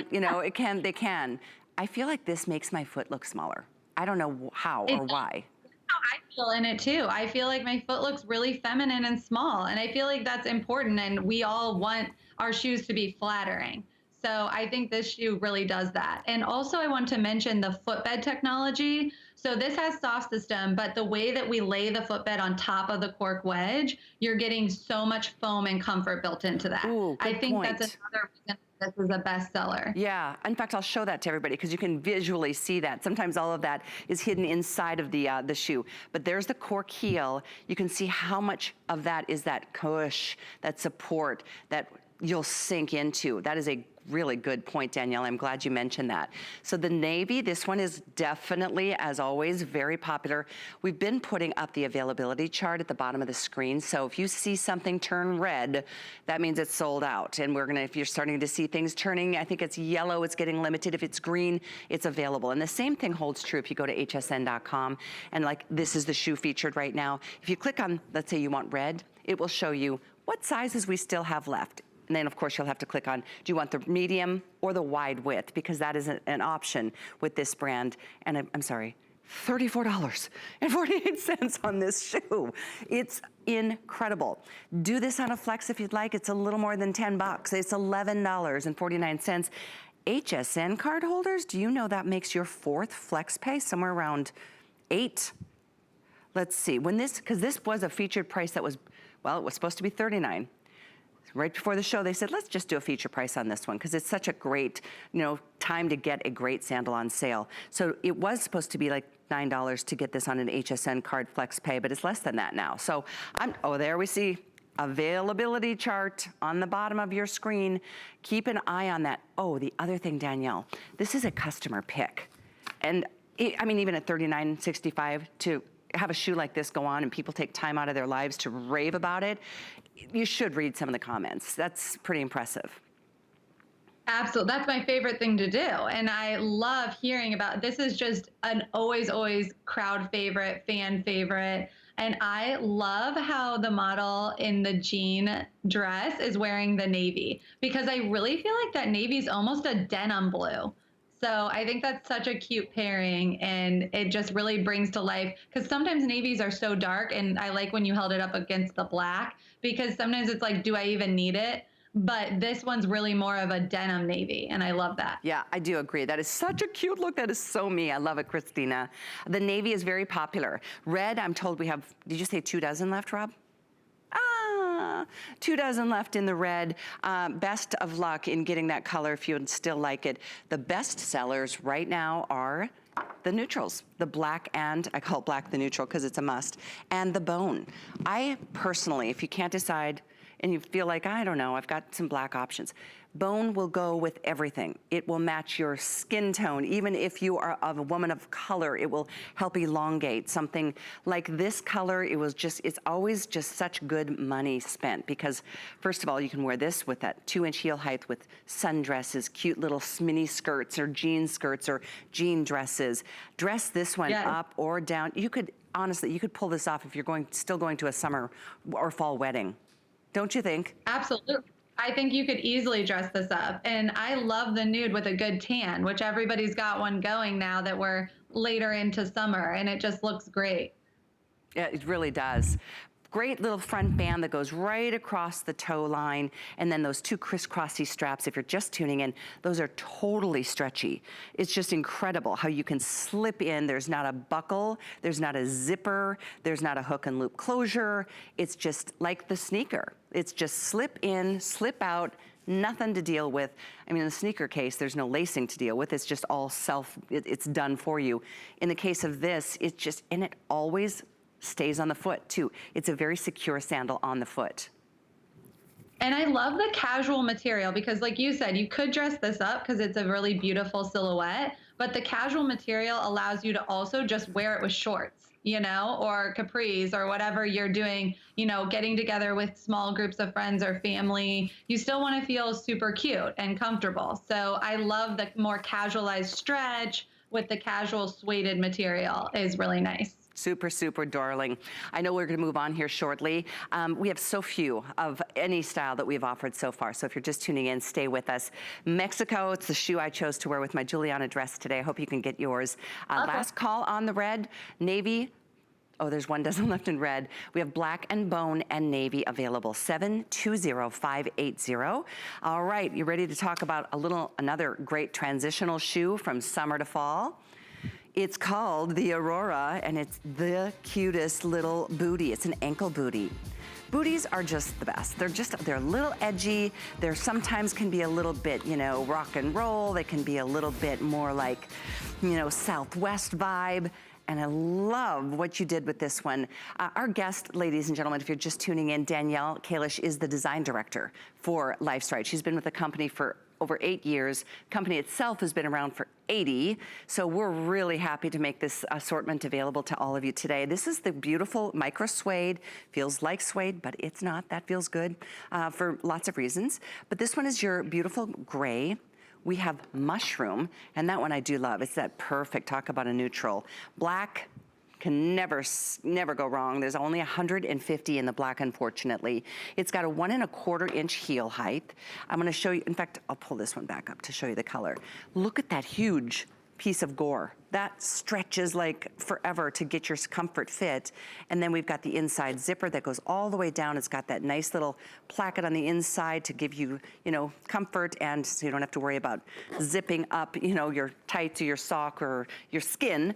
Speaker 1: you know, they can. I feel like this makes my foot look smaller. I don't know how or why.
Speaker 2: That's how I feel in it too. I feel like my foot looks really feminine and small, and I feel like that's important, and we all want our shoes to be flattering. So I think this shoe really does that. And also I want to mention the footbed technology. So this has soft system, but the way that we lay the footbed on top of the cork wedge, you're getting so much foam and comfort built into that.
Speaker 1: Ooh, good
Speaker 2: I think
Speaker 1: point.
Speaker 2: that's another reason this is a bestseller.
Speaker 1: Yeah, in fact, I'll show that to everybody because you can visually see that. Sometimes all of that is hidden inside of the shoe. But there's the cork heel. You can see how much of that is that cush, that support that you'll sink into. That is a really good point, Danielle. I'm glad you mentioned that. So the navy, this one is definitely, as always, very popular. We've been putting up the availability chart at the bottom of the screen. So if you see something turn red, that means it's sold out. And we're gonna, if you're starting to see things turning, I think it's yellow, it's getting limited. If it's green, it's available. And the same thing holds true if you go to hsn.com and like, this is the shoe featured right now. If you click on, let's say you want red, it will show you what sizes we still have left. And then of course you'll have to click on, do you want the medium or the wide width? Because that is an option with this brand. And I'm sorry, $34.48 on this shoe. It's incredible. Do this on a flex if you'd like. It's a little more than 10 bucks. It's $11.49. HSN card holders, do you know that makes your fourth flex pay somewhere around 8? Let's see, when this, because this was a featured price that was, well, it was supposed to be $39. Right before the show, they said, let's just do a feature price on this one because it's such a great, you know, time to get a great sandal on sale. So it was supposed to be like $9 to get this on an HSN card flex pay, but it's less than that now. So oh, there we see availability chart on the bottom of your screen. Keep an eye on that. Oh, the other thing, Danielle, this is a customer pick. And I mean, even at $39.65 to have a shoe like this go on and people take time out of their lives to rave about it, you should read some of the comments. That's pretty impressive.
Speaker 2: Absolutely. That's my favorite thing to do. And I love hearing about, this is just an always crowd favorite, fan favorite. And I love how the model in the jean dress is wearing the navy, because I really feel like that navy is almost a denim blue. So I think that's such a cute pairing, and it just really brings to life, because sometimes navies are so dark, and I like when you held it up against the black, because sometimes it's like, do I even need it? But this one's really more of a denim navy, and I love that.
Speaker 1: Yeah, I do agree. That is such a cute look. That is so me. I love it, Christina. The navy is very popular. Red, I'm told we have, did you say 2 dozen left, Rob? 2 dozen left in the red. Best of luck in getting that color if you would still like it. The best sellers right now are the neutrals, the black, and I call it black the neutral because it's a must, and the bone. I personally, if you can't decide and you feel like, I don't know, I've got some black options, bone will go with everything. It will match your skin tone. Even if you are a woman of color, it will help elongate. Something like this color, it's always just such good money spent because first of all, you can wear this with that 2-inch heel height with sundresses, cute little mini skirts or jean skirts or jean dresses. Dress this one up or down. You could, honestly, you could pull this off if you're still going to a summer or fall wedding. Don't you think?
Speaker 2: Absolutely. I think you could easily dress this up. And I love the nude with a good tan, which everybody's got one going now that we're later into summer, and it just looks great.
Speaker 1: Yeah, it really does. Great little front band that goes right across the toe line, and then those 2 crisscrossy straps, if you're just tuning in, those are totally stretchy. It's just incredible how you can slip in. There's not a buckle, there's not a zipper, there's not a hook and loop closure. It's just like the sneaker. It's just slip in, slip out, nothing to deal with. I mean, in the sneaker case, there's no lacing to deal with. It's just all it's done for you. In the case of this, and it always stays on the foot too. It's a very secure sandal on the foot.
Speaker 2: And I love the casual material because like you said, you could dress this up because it's a really beautiful silhouette, but the casual material allows you to also just wear it with shorts, or capris or whatever you're doing, getting together with small groups of friends or family. You still want to feel super cute and comfortable. So I love the more casualized stretch with the casual suede material is really nice.
Speaker 1: Super, super darling. I know we're going to move on here shortly. We have so few of any style that we've offered so far. So if you're just tuning in, stay with us. Mexico, it's the shoe I chose to wear with my Juliana dress today. I hope you can get yours. Last call on the red, navy. Oh, there's 1 dozen left in red. We have black and bone and navy available, 720580. All right, you ready to talk about another great transitional shoe from summer to fall? It's called the Aurora, and it's the cutest little booty. It's an ankle booty. Booties are just the best. They're a little edgy. They're sometimes can be a little bit, rock and roll. They can be a little bit more like, Southwest vibe. And I love what you did with this one. Our guest, ladies and gentlemen, if you're just tuning in, Danielle Kalish is the design director for Lifestride. She's been with the company for over 8 years. Company itself has been around for 80. So we're really happy to make this assortment available to all of you today. This is the beautiful micro suede. Feels like suede, but it's not. That feels good for lots of reasons. But this one is your beautiful gray. We have mushroom, and that one I do love. It's that perfect, talk about a neutral. Black can never go wrong. There's only 150 in the black, unfortunately. It's got a 1 1/4 inch heel height. I'm gonna show you, in fact, I'll pull this one back up to show you the color. Look at that huge piece of gore. That stretches like forever to get your comfort fit. And then we've got the inside zipper that goes all the way down. It's got that nice little placket on the inside to give you, comfort, and so you don't have to worry about zipping up, your tights or your sock or your skin.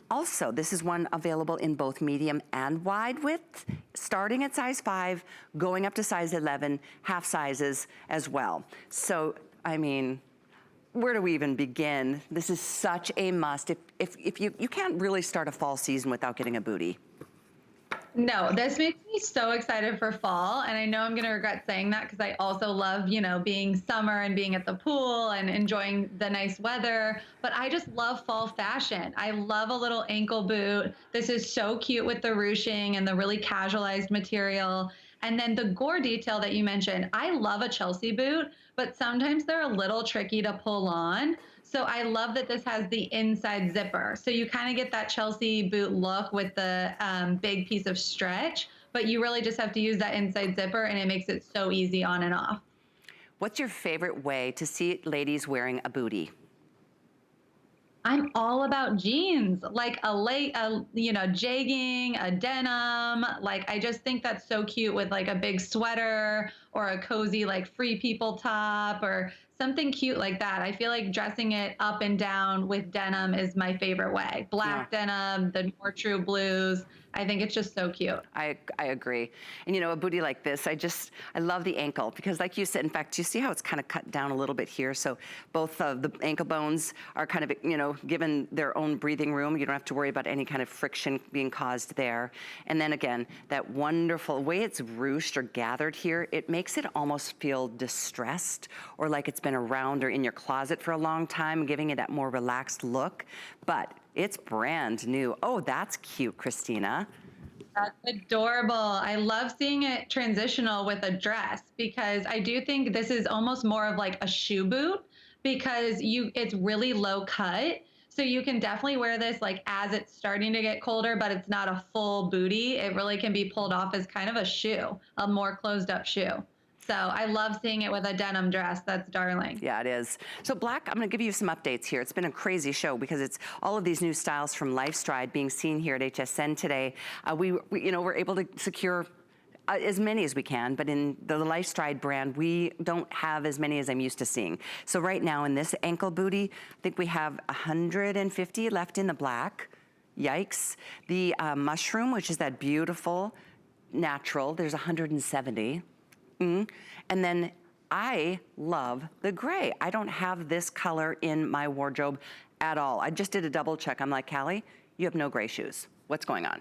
Speaker 1: Also, this is one available in both medium and wide width, starting at size 5, going up to size 11, half sizes as well. So, I mean, where do we even begin? This is such a must. If you can't really start a fall season without getting a booty.
Speaker 2: No, this makes me so excited for fall. And I know I'm going to regret saying that because I also love, being summer and being at the pool and enjoying the nice weather. But I just love fall fashion. I love a little ankle boot. This is so cute with the ruching and the really casualized material. And then the gore detail that you mentioned, I love a Chelsea boot, but sometimes they're a little tricky to pull on. So I love that this has the inside zipper. So you kind of get that Chelsea boot look with the big piece of stretch, but you really just have to use that inside zipper, and it makes it so easy on and off.
Speaker 1: What's your favorite way to see ladies wearing a booty?
Speaker 2: I'm all about jeans, like jegging, a denim. Like, I just think that's so cute with like a big sweater or a cozy like Free People top or something cute like that. I feel like dressing it up and down with denim is my favorite way. Black denim, the more true blues. I think it's just so cute.
Speaker 1: I agree. And you know, a booty like this, I love the ankle because like you said, in fact, you see how it's kind of cut down a little bit here. So both of the ankle bones are kind of, you know, given their own breathing room. You don't have to worry about any kind of friction being caused there. And then again, that wonderful way it's ruched or gathered here, it makes it almost feel distressed or like it's been around or in your closet for a long time, giving it that more relaxed look. But it's brand new. Oh, that's cute, Christina.
Speaker 2: That's adorable. I love seeing it transitional with a dress because I do think this is almost more of like a shoe boot because it's really low cut. So you can definitely wear this like as it's starting to get colder, but it's not a full booty. It really can be pulled off as kind of a shoe, a more closed up shoe. So I love seeing it with a denim dress. That's darling.
Speaker 1: Yeah, it is. So Black, I'm gonna give you some updates here. It's been a crazy show because it's all of these new styles from Lifestride being seen here at HSN today. We you know, we're able to secure as many as we can, but in the Lifestride brand, we don't have as many as I'm used to seeing. So right now in this ankle booty, I think we have 150 left in the black. Yikes. The mushroom, which is that beautiful natural, there's 170. And then I love the gray. I don't have this color in my wardrobe at all. I just did a double check. I'm like, Callie, you have no gray shoes. What's going on?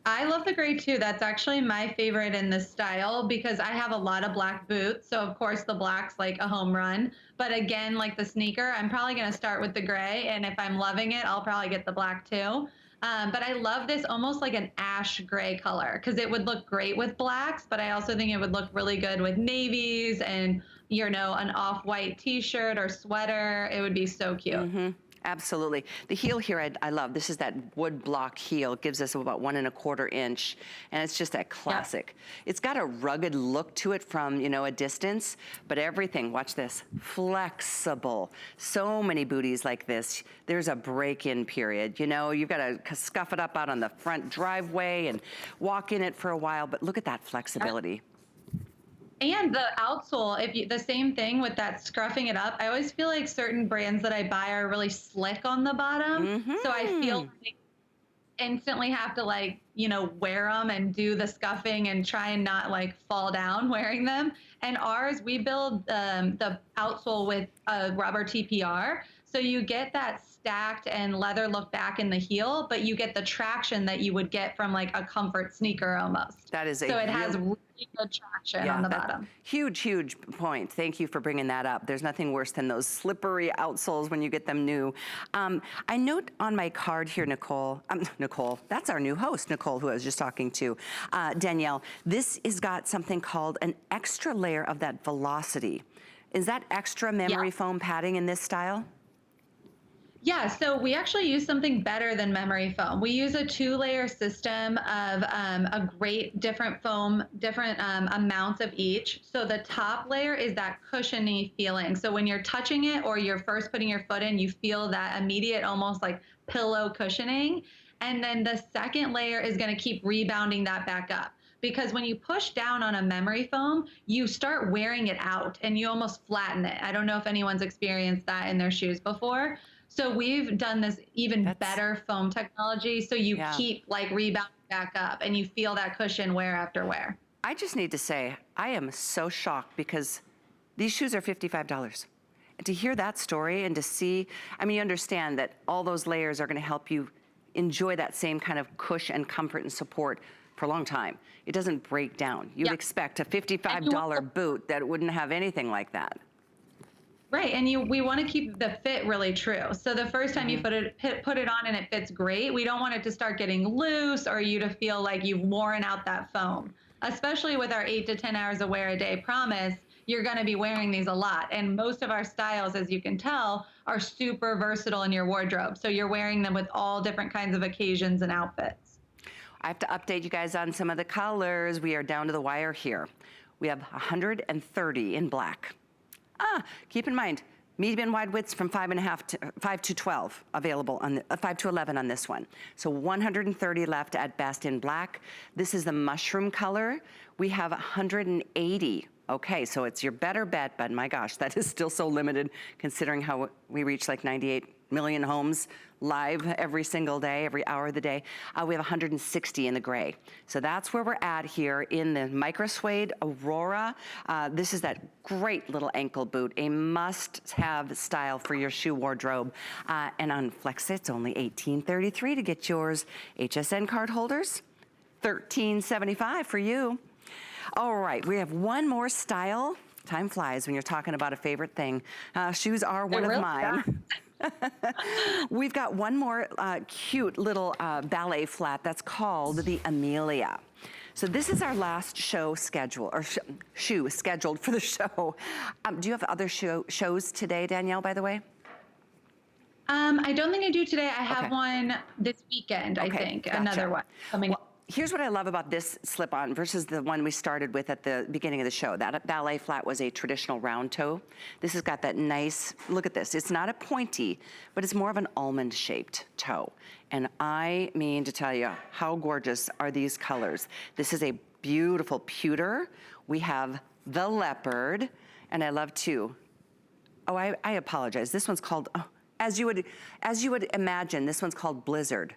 Speaker 2: I love the gray too. That's actually my favorite in this style because I have a lot of black boots. So of course the black's like a home run. But again, like the sneaker, I'm probably going to start with the gray. And if I'm loving it, I'll probably get the black too. But I love this almost like an ash gray color because it would look great with blacks, but I also think it would look really good with navies and, you know, an off-white t-shirt or sweater. It would be so cute.
Speaker 1: Absolutely. The heel here, I love. This is that wood block heel. It gives us about 1 1/4 inch. And it's just that classic. It's got a rugged look to it from, you know, a distance, but everything, watch this, flexible. So many booties like this. There's a break-in period. You know, you've got to scuff it up out on the front driveway and walk in it for a while, but look at that flexibility.
Speaker 2: And the outsole, the same thing with that scruffing it up. I always feel like certain brands that I buy are really slick on the bottom. So I feel like instantly have to like, you know, wear them and do the scuffing and try and not like fall down wearing them. And ours, we build the outsole with a rubber TPR. So you get that stacked and leather look back in the heel, but you get the traction that you would get from like a comfort sneaker almost.
Speaker 1: That is
Speaker 2: so it has really good traction on the bottom.
Speaker 1: Huge, huge point. Thank you for bringing that up. There's nothing worse than those slippery outsoles when you get them new. I note on my card here, Nicole, that's our new host, Nicole, who I was just talking to, Danielle, this has got something called an extra layer of that velocity. Is that extra memory foam padding in this style?
Speaker 2: Yeah, so we actually use something better than memory foam. We use a 2-layer system of a great different foam, different amounts of each. So the top layer is that cushiony feeling. So when you're touching it or you're first putting your foot in, you feel that immediate almost like pillow cushioning. And then the second layer is going to keep rebounding that back up. Because when you push down on a memory foam, you start wearing it out and you almost flatten it. I don't know if anyone's experienced that in their shoes before. So we've done this even better foam technology. So you keep like rebounding back up and you feel that cushion wear after wear.
Speaker 1: I just need to say, I am so shocked because these shoes are $55. And to hear that story and to see, I mean, you understand that all those layers are going to help you enjoy that same kind of cushion and comfort and support for a long time. It doesn't break down. You'd expect a $55 boot that wouldn't have anything like that.
Speaker 2: Right, and we want to keep the fit really true. So the first time you put it on and it fits great, we don't want it to start getting loose or you to feel like you've worn out that foam. Especially with our 8 to 10 hours of wear a day promise, you're going to be wearing these a lot. And most of our styles, as you can tell, are super versatile in your wardrobe. So you're wearing them with all different kinds of occasions and outfits.
Speaker 1: I have to update you guys on some of the colors. We are down to the wire here. We have 130 in black. Keep in mind, Medium and wide widths from 5.5 to 5 to 12 available on the 5 to 11 on this one. So 130 left at best in black. This is the mushroom color. We have 180. Okay, so it's your better bet, but my gosh, that is still so limited considering how we reach like 98 million homes live every single day, every hour of the day. We have 160 in the gray. So that's where we're at here in the micro suede Aurora. This is that great little ankle boot, a must-have style for your shoe wardrobe. And on Flex, it's only $18.33 to get yours. HSN card holders, $13.75 for you. All right, we have one more style. Time flies when you're talking about a favorite thing. Shoes are one of mine. We've got one more cute little ballet flat that's called the Amelia. So this is our last show schedule, or shoe scheduled for the show. Do you have other shows today, Danielle, by the way?
Speaker 2: I don't think I do today. I have one this weekend, I think, gotcha. Another one coming.
Speaker 1: Well, here's what I love about this slip-on versus the one we started with at the beginning of the show. That ballet flat was a traditional round toe. This has got that nice, look at this. It's not a pointy, but it's more of an almond-shaped toe. And I mean to tell you, how gorgeous are these colors? This is a beautiful pewter. We have the leopard, and I love too. Oh, I apologize. This one's called, oh, as you would imagine, this one's called Blizzard.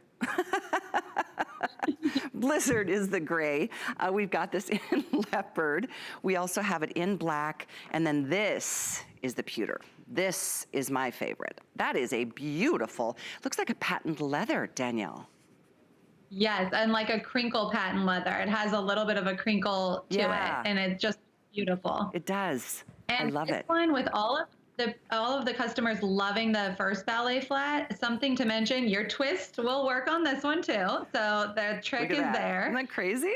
Speaker 1: Blizzard is the gray. We've got this in leopard. We also have it in black. And then this is the pewter. This is my favorite. That is a beautiful, looks like a patent leather, Danielle.
Speaker 2: Yes, and like a crinkle patent leather. It has a little bit of a crinkle to it, and it's just beautiful.
Speaker 1: It does.
Speaker 2: And
Speaker 1: I love it.
Speaker 2: One with all of the customers loving the first ballet flat, something to mention, your twist will work on this one too. So the trick is there.
Speaker 1: Isn't that crazy?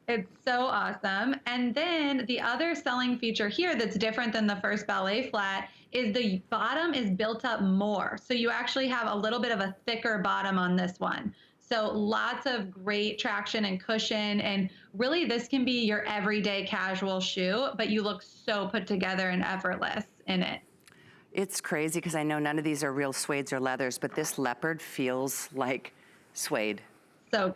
Speaker 2: It's so awesome. And then the other selling feature here that's different than the first ballet flat is the bottom is built up more. So you actually have a little bit of a thicker bottom on this one. So lots of great traction and cushion, and really this can be your everyday casual shoe, but you look so put together and effortless in it.
Speaker 1: It's crazy because I know none of these are real suedes or leathers, but this leopard feels like suede.
Speaker 2: So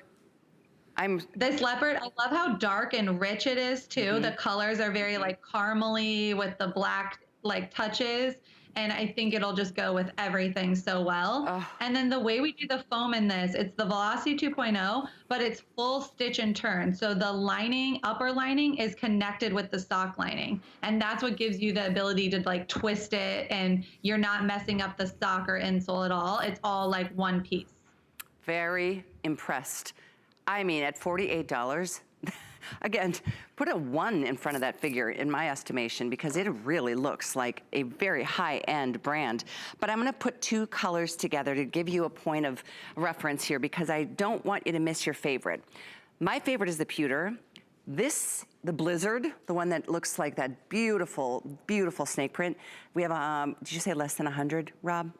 Speaker 2: this leopard, I love how dark and rich it is too. Mm-hmm. The colors are very like caramely with the black like touches. And I think it'll just go with everything so well. Oh. And then the way we do the foam in this, it's the Velocity 2.0, but it's full stitch and turn. So the lining, upper lining is connected with the sock lining. And that's what gives you the ability to like twist it, and you're not messing up the sock or insole at all. It's all like one piece.
Speaker 1: Very impressed. I mean, at $48, again, put a 1 in front of that figure in my estimation, because it really looks like a very high-end brand. But I'm gonna put two colors together to give you a point of reference here, because I don't want you to miss your favorite. My favorite is the pewter. This, the Blizzard, the one that looks like that beautiful, beautiful snake print. We have, did you say less than 100, Rob?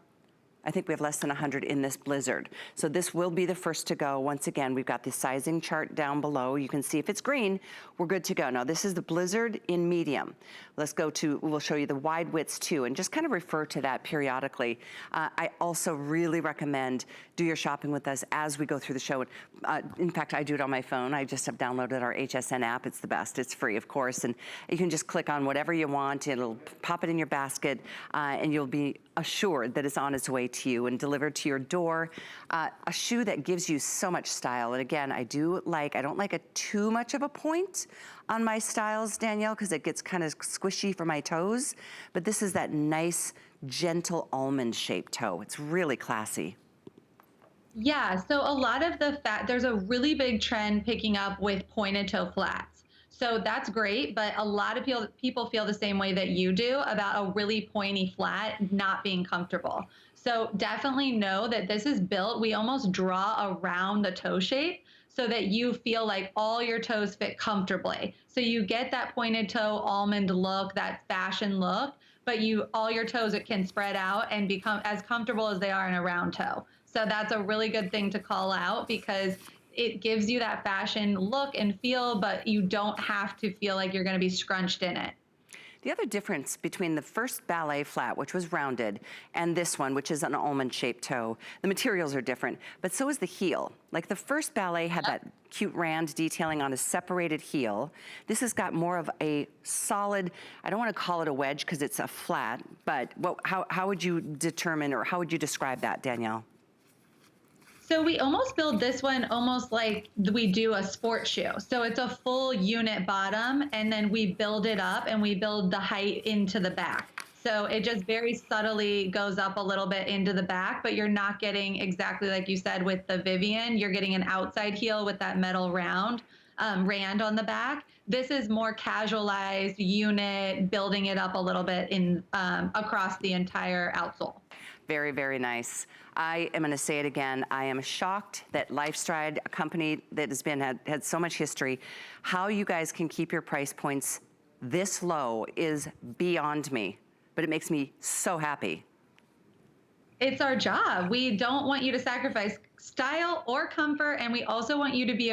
Speaker 1: I think we have less than 100 in this Blizzard. So this will be the first to go. Once again, we've got the sizing chart down below. You can see if it's green, we're good to go. Now this is the Blizzard in medium. Let's go to, we'll show you the wide widths too, and just kind of refer to that periodically. I also really recommend do your shopping with us as we go through the show. In fact, I do it on my phone. I just have downloaded our HSN app. It's the best. It's free, of course, and you can just click on whatever you want. It'll pop it in your basket, and you'll be assured that it's on its way to you and delivered to your door. A shoe that gives you so much style. And again, I don't like too much of a point on my styles, Danielle, because it gets kind of squishy for my toes. But this is that nice, gentle almond-shaped toe. It's really classy.
Speaker 2: Yeah, so a lot of there's a really big trend picking up with pointed toe flats. So that's great, but a lot of people feel the same way that you do about a really pointy flat not being comfortable. So definitely know that this is built, we almost draw around the toe shape so that you feel like all your toes fit comfortably. So you get that pointed toe almond look, that fashion look, but all your toes can spread out and become as comfortable as they are in a round toe. So that's a really good thing to call out, because it gives you that fashion look and feel, but you don't have to feel like you're going to be scrunched in it.
Speaker 1: The other difference between the first ballet flat, which was rounded, and this one, which is an almond-shaped toe, the materials are different, but so is the heel. Like the first ballet had that cute rand detailing on a separated heel. This has got more of a solid, I don't want to call it a wedge because it's a flat, but how would you determine, or how would you describe that, Danielle?
Speaker 2: So we almost build this one almost like we do a sport shoe. So it's a full unit bottom, and then we build it up and we build the height into the back. So it just very subtly goes up a little bit into the back, but you're not getting exactly like you said with the Vivian, you're getting an outside heel with that metal rand on the back. This is more casualized unit, building it up a little bit in across the entire outsole.
Speaker 1: Very, very nice. I am gonna say it again. I am shocked that Lifestride, a company that has had so much history, how you guys can keep your price points this low is beyond me, but it makes me so happy.
Speaker 2: It's our job. We don't want you to sacrifice style or comfort, and we also want you to be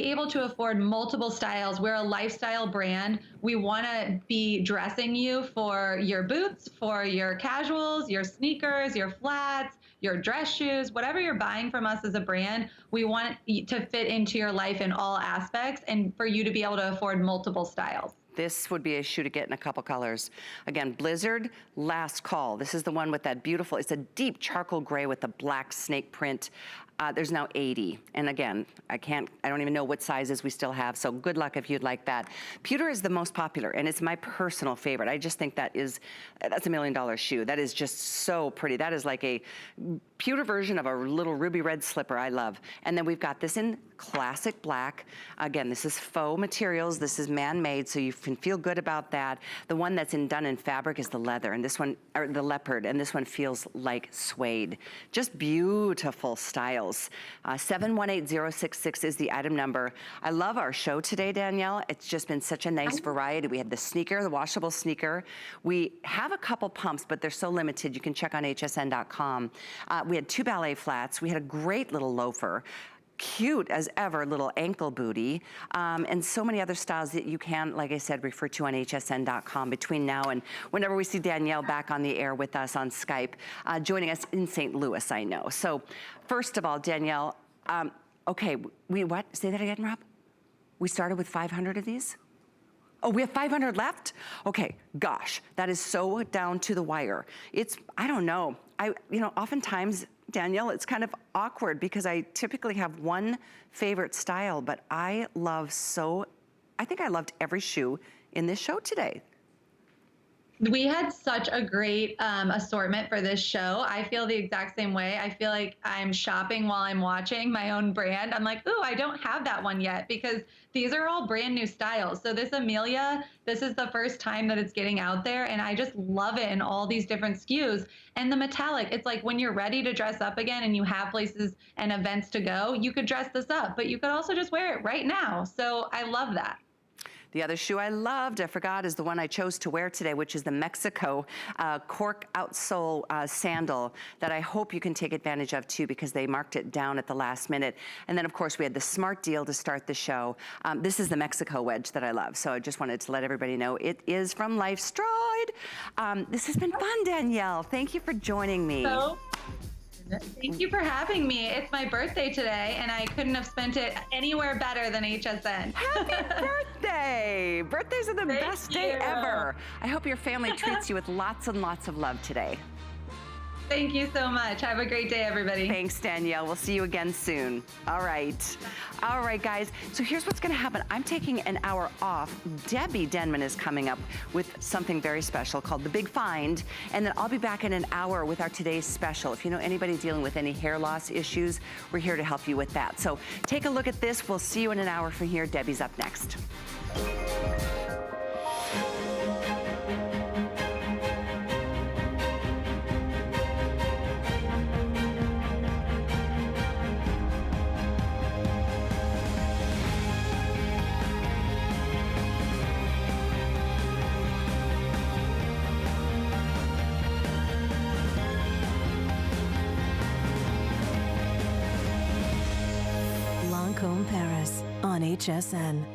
Speaker 2: able to afford multiple styles. We're a lifestyle brand. We want to be dressing you for your boots, for your casuals, your sneakers, your flats, your dress shoes, whatever you're buying from us as a brand. We want it to fit into your life in all aspects and for you to be able to afford multiple styles.
Speaker 1: This would be a shoe to get in a couple colors. Again, Blizzard, last call. This is the one with that beautiful, it's a deep charcoal gray with the black snake print. There's now 80. And again, I don't even know what sizes we still have, so good luck if you'd like that. Pewter is the most popular, and it's my personal favorite. I just think that's $1 million shoe. That is just so pretty. That is like a pewter version of a little ruby red slipper I love. And then we've got this in classic black. Again, this is faux materials. This is man-made, so you can feel good about that. The one that's done in fabric is the leather, and this one, or the leopard, and this one feels like suede. Just beautiful styles. 718066 is the item number. I love our show today, Danielle. It's just been such a nice variety. We had the sneaker, the washable sneaker. We have a couple pumps, but they're so limited. You can check on hsn.com. We had 2 ballet flats. We had a great little loafer. Cute as ever little ankle booty, and so many other styles that you can, like I said, refer to on hsn.com between now and whenever we see Danielle back on the air with us on Skype, joining us in St. Louis, I know. So first of all, Danielle, okay, what? Say that again, Rob? We started with 500 of these? Oh, we have 500 left? Okay, gosh, that is so down to the wire. I don't know. Oftentimes, Danielle, it's kind of awkward because I typically have one favorite style, but I think I loved every shoe in this show today.
Speaker 2: We had such a great assortment for this show. I feel the exact same way. I feel like I'm shopping while I'm watching my own brand. I'm like, ooh, I don't have that one yet, because these are all brand new styles. So this Amelia, this is the first time that it's getting out there, and I just love it in all these different SKUs. And the metallic, it's like when you're ready to dress up again and you have places and events to go, you could dress this up, but you could also just wear it right now. So I love that.
Speaker 1: The other shoe I loved, I forgot, is the one I chose to wear today, which is the Mexico cork outsole sandal that I hope you can take advantage of too, because they marked it down at the last minute. And then of course we had the smart deal to start the show. This is the Mexico wedge that I love. So I just wanted to let everybody know it is from Lifestride. This has been fun, Danielle. Thank you for joining me.
Speaker 2: Thank you for having me. It's my birthday today, and I couldn't have spent it anywhere better than HSN.
Speaker 1: Happy birthday! Birthdays are the best day ever. I hope your family treats you with lots and lots of love today.
Speaker 2: Thank you so much. Have a great day, everybody.
Speaker 1: Thanks, Danielle. We'll see you again soon. All right. All right, guys. So here's what's going to happen. I'm taking an hour off. Debbie Denman is coming up with something very special called The Big Find. And then I'll be back in an hour with our today's special. If you know anybody dealing with any hair loss issues, we're here to help you with that. So take a look at this. We'll see you in an hour from here. Debbie's up next.
Speaker 3: Paris on HSN.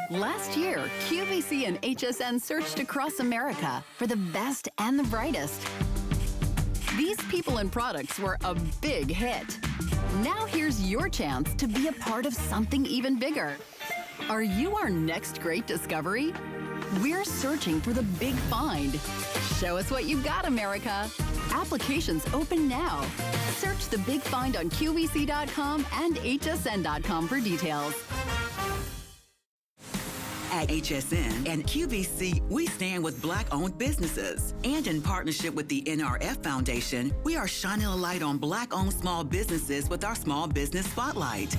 Speaker 3: Last year, QVC and HSN searched across America for the best and the brightest. These people and products were a big hit. Now here's your chance to be a part of something even bigger. Are you our next great discovery? We're searching for the big find. Show us what you've got, America. Applications open now. Search the big find on QVC.com and HSN.com for details.
Speaker 4: At HSN and QVC, we stand with Black-owned businesses. And in partnership with the NRF Foundation, we are shining a light on Black-owned small businesses with our Small Business Spotlight.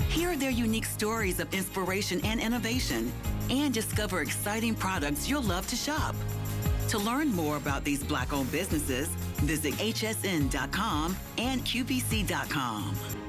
Speaker 4: Hear their unique stories of inspiration and innovation, and discover exciting products you'll love to shop. To learn more about these Black-owned businesses, visit hsn.com and qvc.com.